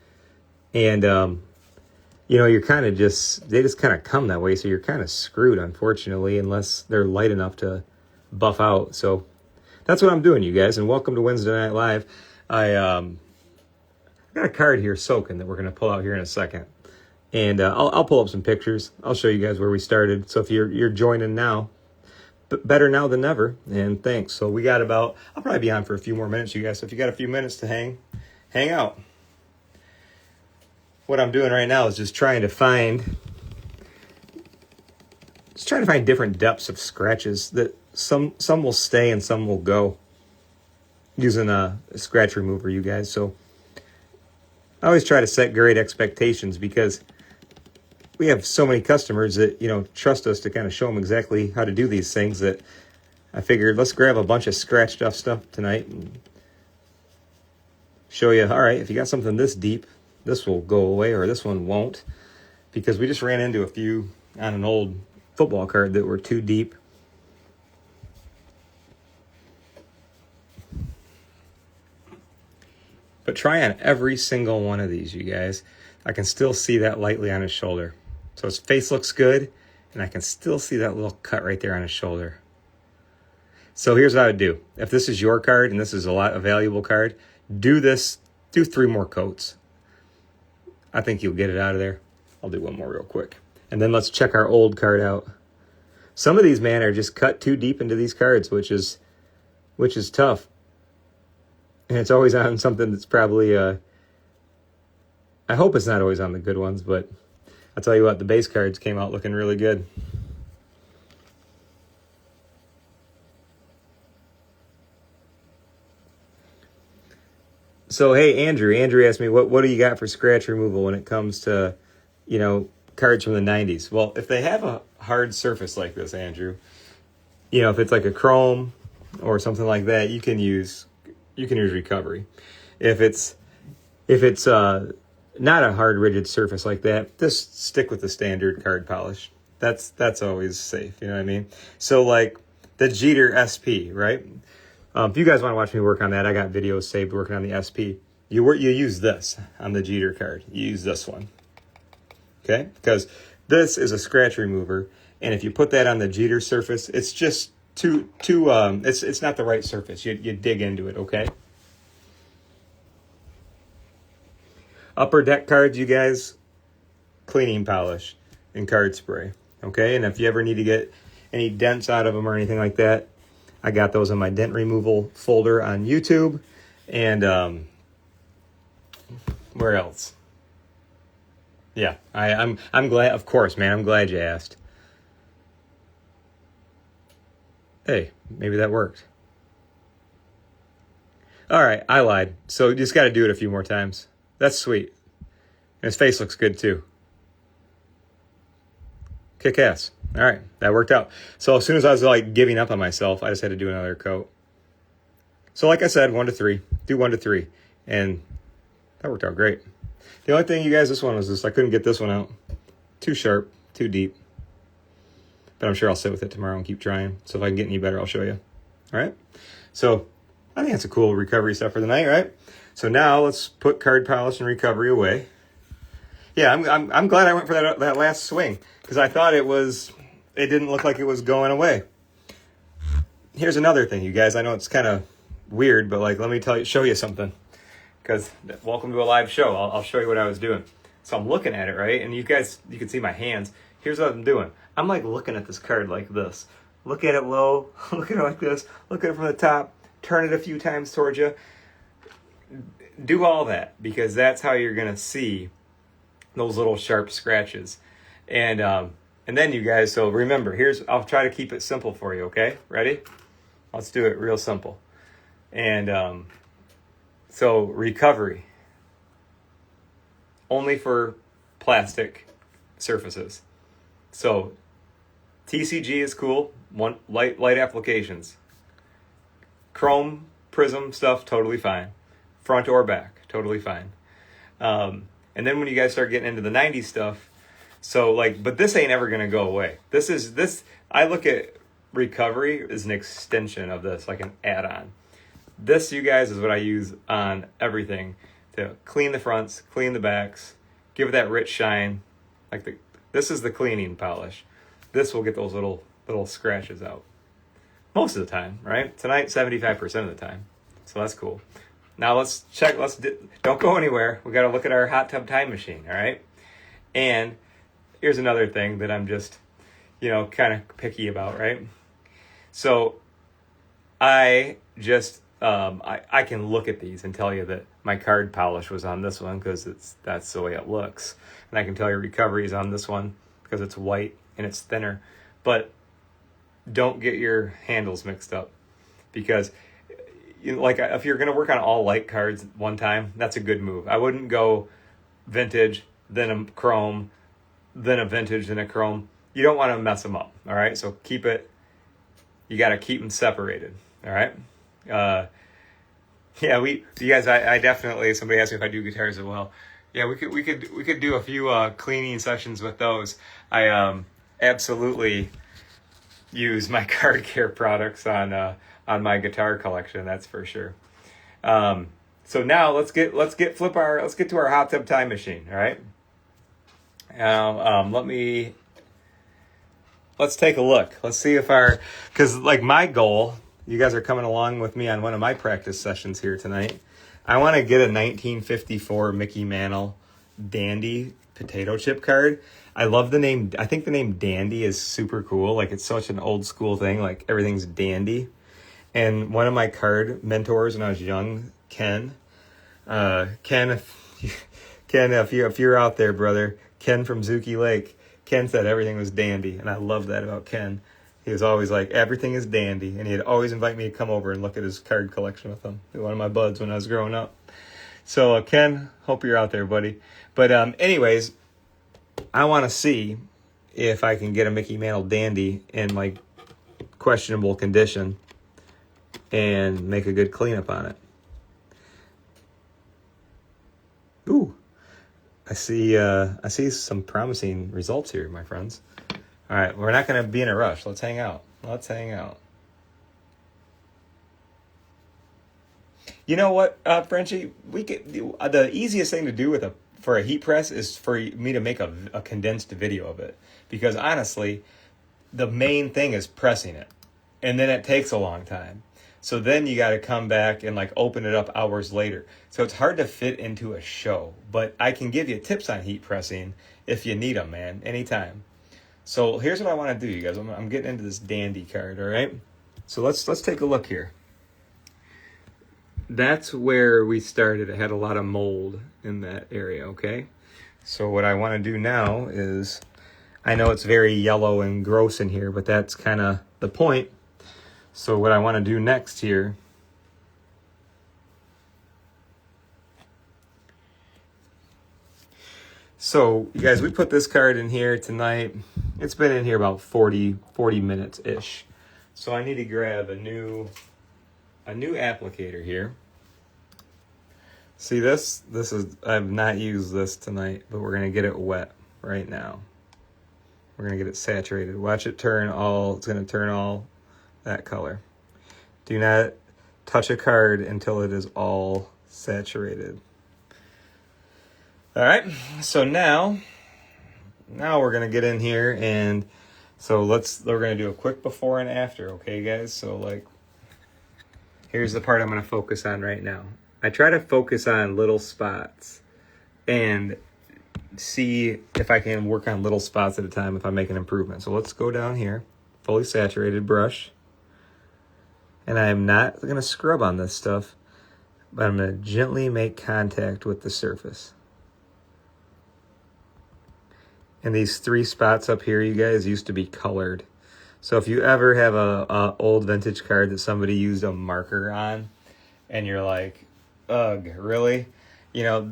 and you know, they just kind of come that way, so you're kind of screwed, unfortunately, unless they're light enough to buff out. So that's what I'm doing, you guys, and welcome to Wednesday Night Live. I got a card here soaking that we're going to pull out here in a second, and I'll pull up some pictures. I'll show you guys where we started. So if you're joining now, better now than never, and thanks. So we got I'll probably be on for a few more minutes, you guys. So if you got a few minutes to hang out. what I'm doing right now is just trying to find different depths of scratches that some will stay and some will go using a scratch remover, you guys. So I always try to set great expectations because we have so many customers that, trust us to kind of show them exactly how to do these things, that I figured let's grab a bunch of scratched up stuff tonight and show you, all right, if you got something this deep, this will go away or this one won't, because we just ran into a few on an old football card that were too deep. But try on every single one of these, you guys. I can still see that lightly on his shoulder. So his face looks good, and I can still see that little cut right there on his shoulder. So here's what I would do. If this is your card, and this is a valuable card, do 3 more coats. I think you'll get it out of there. I'll do one more real quick. And then let's check our old card out. Some of these, man, are just cut too deep into these cards, which is tough. And it's always on something that's probably, I hope it's not always on the good ones, but I'll tell you what, the base cards came out looking really good. So, hey, Andrew asked me, what do you got for scratch removal when it comes to, cards from the 90s? Well, if they have a hard surface like this, Andrew, if it's like a chrome or something like that, you can use recovery. If it's not a hard rigid surface like that, just stick with the standard card polish. That's always safe, you know what I mean? So like the Jeter SP, right? If you guys want to watch me work on that, I got videos saved working on the SP. You use this on the Jeter card. You use this one, okay? Because this is a scratch remover, and if you put that on the Jeter surface, it's just too it's not the right surface. You dig into it, okay? Upper deck cards, you guys, cleaning polish and card spray, okay? And if you ever need to get any dents out of them or anything like that, I got those in my dent removal folder on YouTube. And where else? Yeah, I'm glad, of course, man. I'm glad you asked. Hey, maybe that worked. All right, I lied. So you just got to do it a few more times. That's sweet. And his face looks good too. Kick ass. All right, that worked out. So as soon as I was like giving up on myself, I just had to do another coat. So like I said, 1 to 3. Do 1 to 3. And that worked out great. The only thing, you guys, this one was just, I couldn't get this one out. Too sharp, too deep. But I'm sure I'll sit with it tomorrow and keep trying. So if I can get any better, I'll show you. All right? So I think that's a cool recovery stuff for the night, right? So now let's put card polish and recovery away. Yeah, I'm glad I went for that last swing, because I thought it didn't look like it was going away. Here's another thing, you guys. I know it's kind of weird, but like, let me show you something. Because welcome to a live show. I'll show you what I was doing. So I'm looking at it, right? And you can see my hands. Here's what I'm doing. I'm like looking at this card like this. Look at it low. Look at it like this. Look at it from the top. Turn it a few times towards you. Do all that, because that's how you're going to see those little sharp scratches. And then you guys, so remember, I'll try to keep it simple for you, okay? Ready? Let's do it real simple. And so recovery, only for plastic surfaces. So TCG is cool, light applications. Chrome, prism stuff, totally fine. Front or back, totally fine. And then when you guys start getting into the 90s stuff, so like, but this ain't ever gonna go away. I look at recovery as an extension of this, like an add-on. This, you guys, is what I use on everything to clean the fronts, clean the backs, give it that rich shine. This is the cleaning polish. This will get those little scratches out. Most of the time, right? Tonight, 75% of the time. So that's cool. Now let's check. Don't go anywhere. We got to look at our hot tub time machine, all right? And here's another thing that I'm just, kind of picky about, right? So I just I can look at these and tell you that my card polish was on this one because that's the way it looks. And I can tell you recovery is on this one because it's white and it's thinner. But don't get your handles mixed up, because like if you're going to work on all light cards one time, that's a good move. I wouldn't go vintage, then a chrome, then a vintage, then a chrome. You don't want to mess them up, all right? So you got to keep them separated, all right? Yeah, you guys, I definitely, somebody asked me if I do guitars as well. Yeah, we could do a few cleaning sessions with those. I absolutely use my card care products on my guitar collection, that's for sure. So now let's get to our hot tub time machine, all right? Let's take a look. Let's see if because like my goal, you guys are coming along with me on one of my practice sessions here tonight. I want to get a 1954 Mickey Mantle Dandy potato chip card. I love the name. I think the name Dandy is super cool. Like, it's such an old school thing. Like, everything's dandy. And one of my card mentors when I was young, Ken, if you're out there, brother, Ken from Zuki Lake, Ken said everything was dandy. And I love that about Ken. He was always like, everything is dandy. And he'd always invite me to come over and look at his card collection with him. One of my buds when I was growing up. So, Ken, hope you're out there, buddy. But anyways, I want to see if I can get a Mickey Mantle Dandy in like questionable condition and make a good cleanup on it. Ooh, I see some promising results here, my friends. All right, we're not going to be in a rush. Let's hang out. You know what, Frenchie? The easiest thing to do for a heat press is for me to make a condensed video of it, because honestly, the main thing is pressing it, and then it takes a long time. So then you got to come back and like open it up hours later. So it's hard to fit into a show, but I can give you tips on heat pressing if you need them, man, anytime. So here's what I want to do, you guys. I'm getting into this Dandy card, all right? So let's take a look here. That's where we started. It had a lot of mold in that area, okay? So what I want to do now is, I know it's very yellow and gross in here, but that's kind of the point. So what I want to do next here, so you guys, we put this card in here tonight. It's been in here about 40 minutes-ish. So I need to grab a new applicator here. See this? I've not used this tonight, but we're going to get it wet right now. We're going to get it saturated. Watch it turn all, it's going to turn all that color. Do not touch a card until it is all saturated. All right, so now we're going to get in here, and so we're going to do a quick before and after, okay, guys? So, like, here's the part I'm going to focus on right now. I try to focus on little spots and see if I can work on little spots at a time if I make an improvement. So let's go down here, fully saturated brush. And I'm not going to scrub on this stuff, but I'm going to gently make contact with the surface. And these 3 spots up here, you guys, used to be colored. So if you ever have a old vintage card that somebody used a marker on, and you're like, ugh, really? You know,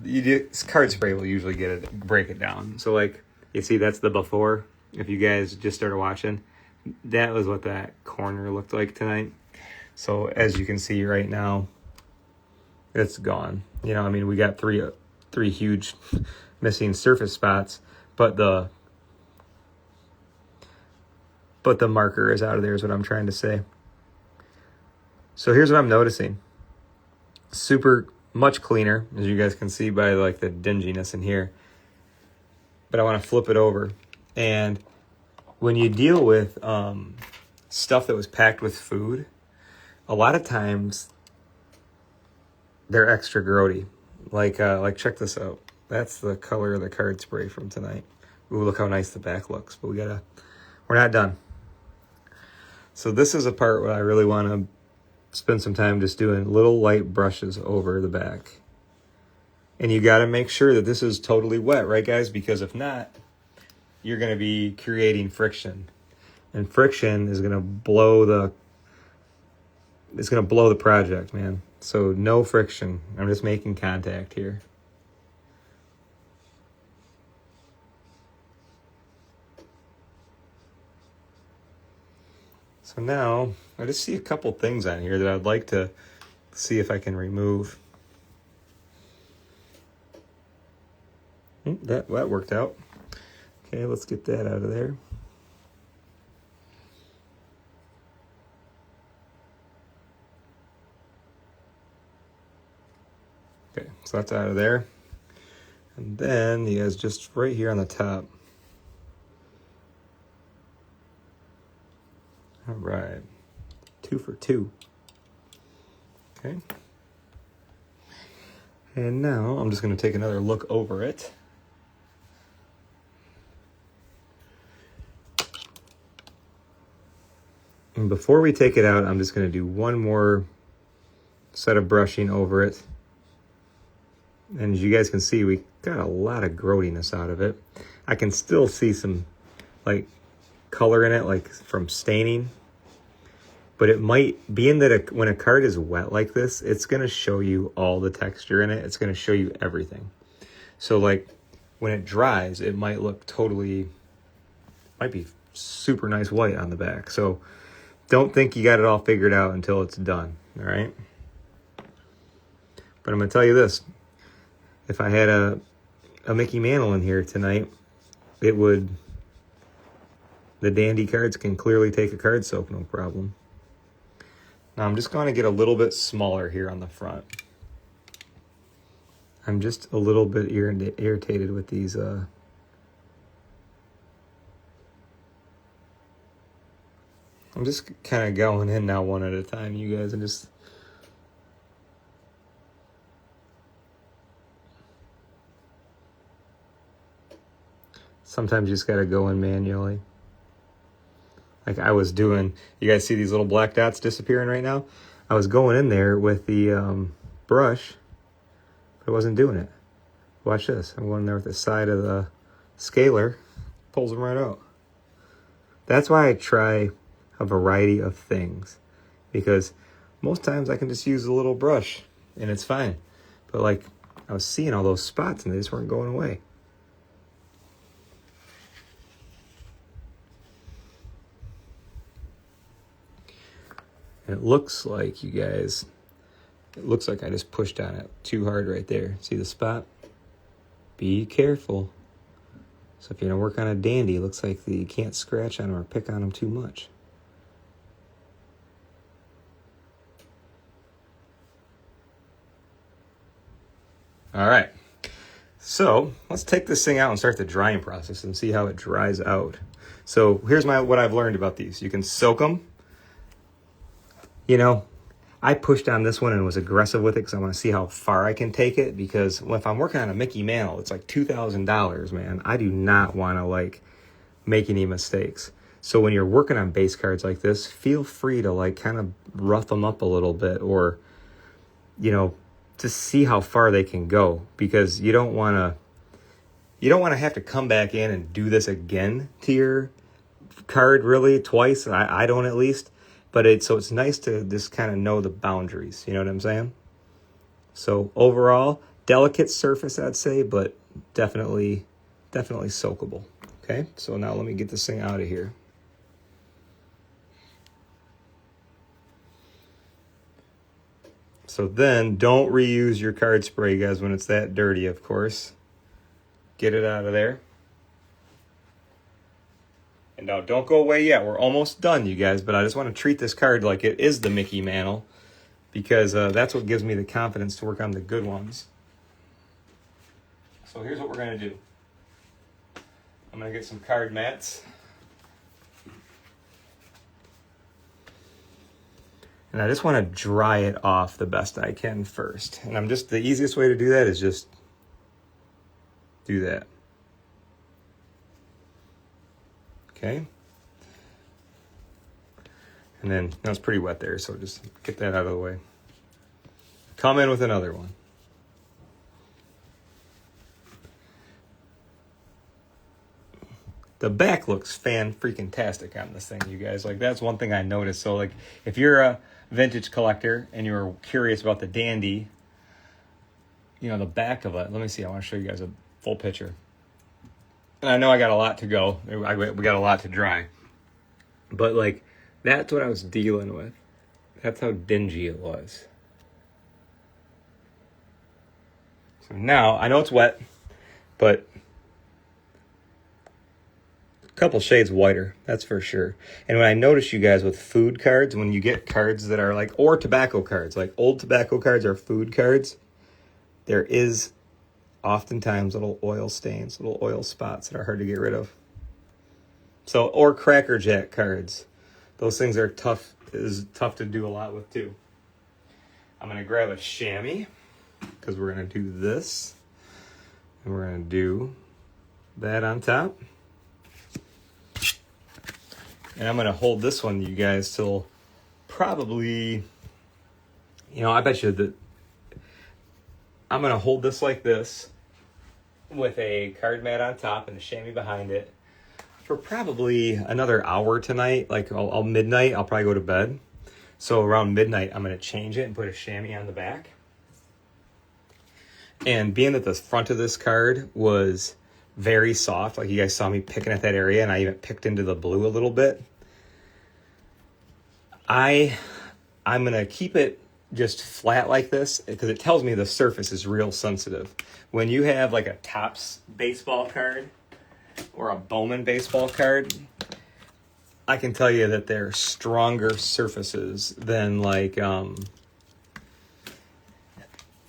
card spray will usually break it down. So like, you see, that's the before. If you guys just started watching, that was what that corner looked like tonight. So as you can see right now, it's gone. You know, I mean, we got three huge missing surface spots, but the marker is out of there is what I'm trying to say. So here's what I'm noticing. Super much cleaner, as you guys can see by like the dinginess in here. But I want to flip it over. And when you deal with stuff that was packed with food, a lot of times they're extra grody. Like check this out. That's the color of the card spray from tonight. Ooh, look how nice the back looks. But we're not done. So this is a part where I really want to spend some time just doing little light brushes over the back. And you got to make sure that this is totally wet, right guys? Because if not, you're going to be creating friction. And friction is going to blow the project, man. So no friction. I'm just making contact here. So now I just see a couple things on here that I'd like to see if I can remove. That worked out. Okay, let's get that out of there. Okay, so that's out of there. And then you guys just right here on the top. All right, 2 for 2. Okay. And now I'm just going to take another look over it. And before we take it out, I'm just going to do one more set of brushing over it. And as you guys can see, we got a lot of growtiness out of it. I can still see some like color in it, like from staining. But it might, being that when a card is wet like this, it's going to show you all the texture in it. It's going to show you everything. So like when it dries, it might look totally, might be super nice white on the back. So don't think you got it all figured out until it's done, all right? But I'm going to tell you this. If I had a Mickey Mantle in here tonight, it would, the dandy cards can clearly take a card soak, no problem. Now I'm just going to get a little bit smaller here on the front. I'm just a little bit irritated with these I'm just kind of going in now one at a time, you guys, and just sometimes you just got to go in manually. Like I was doing, you guys see these little black dots disappearing right now? I was going in there with the brush, but I wasn't doing it. Watch this. I'm going in there with the side of the scaler, pulls them right out. That's why I try a variety of things, because most times I can just use a little brush and it's fine. But like I was seeing all those spots and they just weren't going away. And it looks like, you guys, it looks like I just pushed on it too hard right there. See the spot? Be careful. So if you're going to work on a dandy, it looks like you can't scratch on them or pick on them too much. All right. So let's take this thing out and start the drying process and see how it dries out. So here's what I've learned about these. You can soak them. You know, I pushed on this one and was aggressive with it because I want to see how far I can take it, because if I'm working on a Mickey Mantle, it's like $2,000, man. I do not want to like make any mistakes. So when you're working on base cards like this, feel free to like kind of rough them up a little bit, or, you know, to see how far they can go, because you don't want to have to come back in and do this again to your card really twice. I don't, at least. But it's nice to just kind of know the boundaries. You know what I'm saying? So overall, delicate surface, I'd say, but definitely soakable. Okay, so now let me get this thing out of here. So then don't reuse your card spray, guys, when it's that dirty, of course. Get it out of there. And now don't go away yet. We're almost done, you guys, but I just want to treat this card like it is the Mickey Mantle, because that's what gives me the confidence to work on the good ones. So here's what we're going to do. I'm going to get some card mats. And I just want to dry it off the best I can first. And the easiest way to do that is just do that. Okay. And then, no, it's pretty wet there, so just get that out of the way. Come in with another one. The back looks fan-freaking-tastic on this thing, you guys. Like, that's one thing I noticed. So, like, if you're a vintage collector and you're curious about the Dandy, you know, the back of it. Let me see. I want to show you guys a full picture. And I know I got a lot to go. We got a lot to dry. But, like, that's what I was dealing with. That's how dingy it was. So now, I know it's wet, but couple shades whiter, that's for sure. And when I notice you guys with food cards, when you get cards that are like, or tobacco cards, like old tobacco cards or food cards, there is oftentimes little oil stains, little oil spots that are hard to get rid of. So, or Cracker Jack cards. Those things are tough to do a lot with too. I'm going to grab a chamois because we're going to do this. And we're going to do that on top. And I'm going to hold this one, you guys, till probably, you know, I bet you that I'm going to hold this like this with a card mat on top and a chamois behind it for probably another hour tonight. Like, I'll midnight, I'll probably go to bed. So around midnight, I'm going to change it and put a chamois on the back. And being that the front of this card was very soft, like you guys saw me picking at that area, and I even picked into the blue a little bit. I'm going to keep it just flat like this because it tells me the surface is real sensitive. When you have like a Topps baseball card or a Bowman baseball card, I can tell you that they're stronger surfaces than like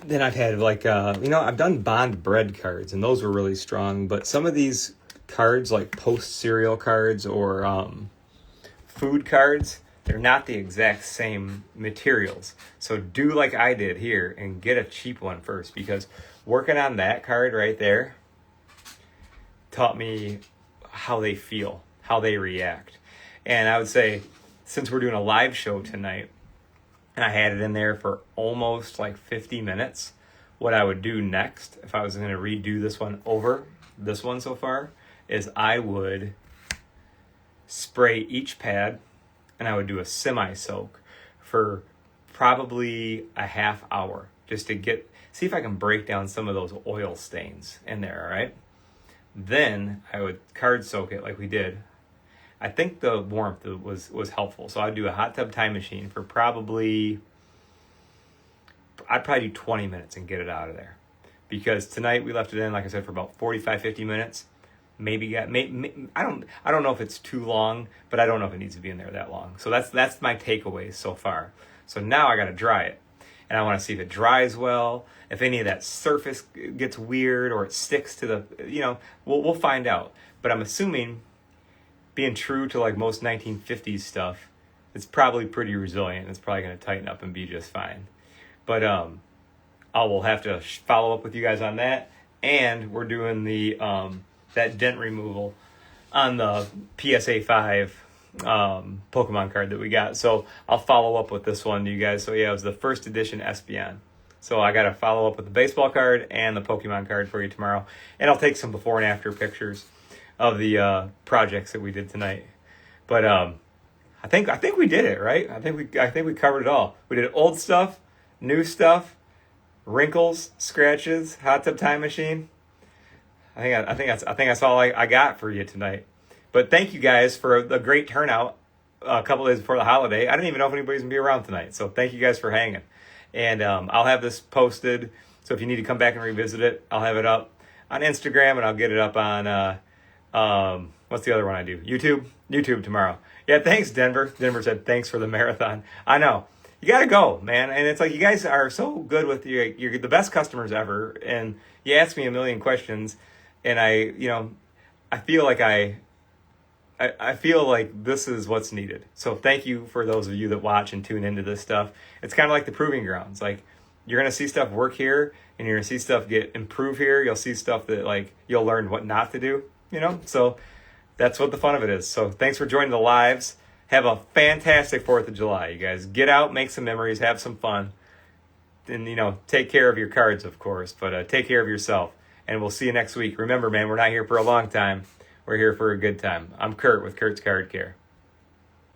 then I've had like, you know, I've done Bond bread cards and those were really strong. But some of these cards like post cereal cards or food cards, they're not the exact same materials. So do like I did here and get a cheap one first, because working on that card right there taught me how they feel, how they react. And I would say, since we're doing a live show tonight, and I had it in there for almost like 50 minutes. What I would do next, if I was going to redo this one over this one so far, is I would spray each pad and I would do a semi-soak for probably a half hour just to see if I can break down some of those oil stains in there, all right? Then I would card soak it like we did. I think the warmth was helpful. So I'd do a hot tub time machine for I'd probably do 20 minutes and get it out of there. Because tonight we left it in, like I said, for about 45, 50 minutes. I don't know if it's too long, but I don't know if it needs to be in there that long. So that's my takeaways so far. So now I got to dry it. And I want to see if it dries well, if any of that surface gets weird or it sticks to the, we'll find out. But I'm assuming, being true to like most 1950s stuff, it's probably pretty resilient. It's probably going to tighten up and be just fine. But I will have to follow up with you guys on that. And we're doing the that dent removal on the PSA 5 Pokemon card that we got. So I'll follow up with this one, you guys. So yeah, it was the first edition Espeon. So I got to follow up with the baseball card and the Pokemon card for you tomorrow. And I'll take some before and after pictures of the projects that we did tonight. But I think we did it, right? I think we covered it all. We did old stuff, new stuff, wrinkles, scratches, hot tub time machine. I think that's all I got for you tonight. But thank you guys for a great turnout a couple days before the holiday. I didn't even know if anybody's gonna be around tonight. So thank you guys for hanging. And I'll have this posted. So if you need to come back and revisit it, I'll have it up on Instagram and I'll get it up on what's the other one I do? YouTube tomorrow. Yeah, thanks, Denver. Denver said thanks for the marathon. I know. You got to go, man. And it's like, you guys are so good with you're the best customers ever. And you ask me a million questions and I feel like I feel like this is what's needed. So thank you for those of you that watch and tune into this stuff. It's kind of like the proving grounds. Like, you're going to see stuff work here and you're going to see stuff get improved here. You'll see stuff that like you'll learn what not to do, So that's what the fun of it is. So thanks for joining the lives. Have a fantastic 4th of July, you guys. Get out, make some memories, have some fun. And, take care of your cards, of course. But take care of yourself. And we'll see you next week. Remember, man, we're not here for a long time. We're here for a good time. I'm Kurt with Kurt's Card Care.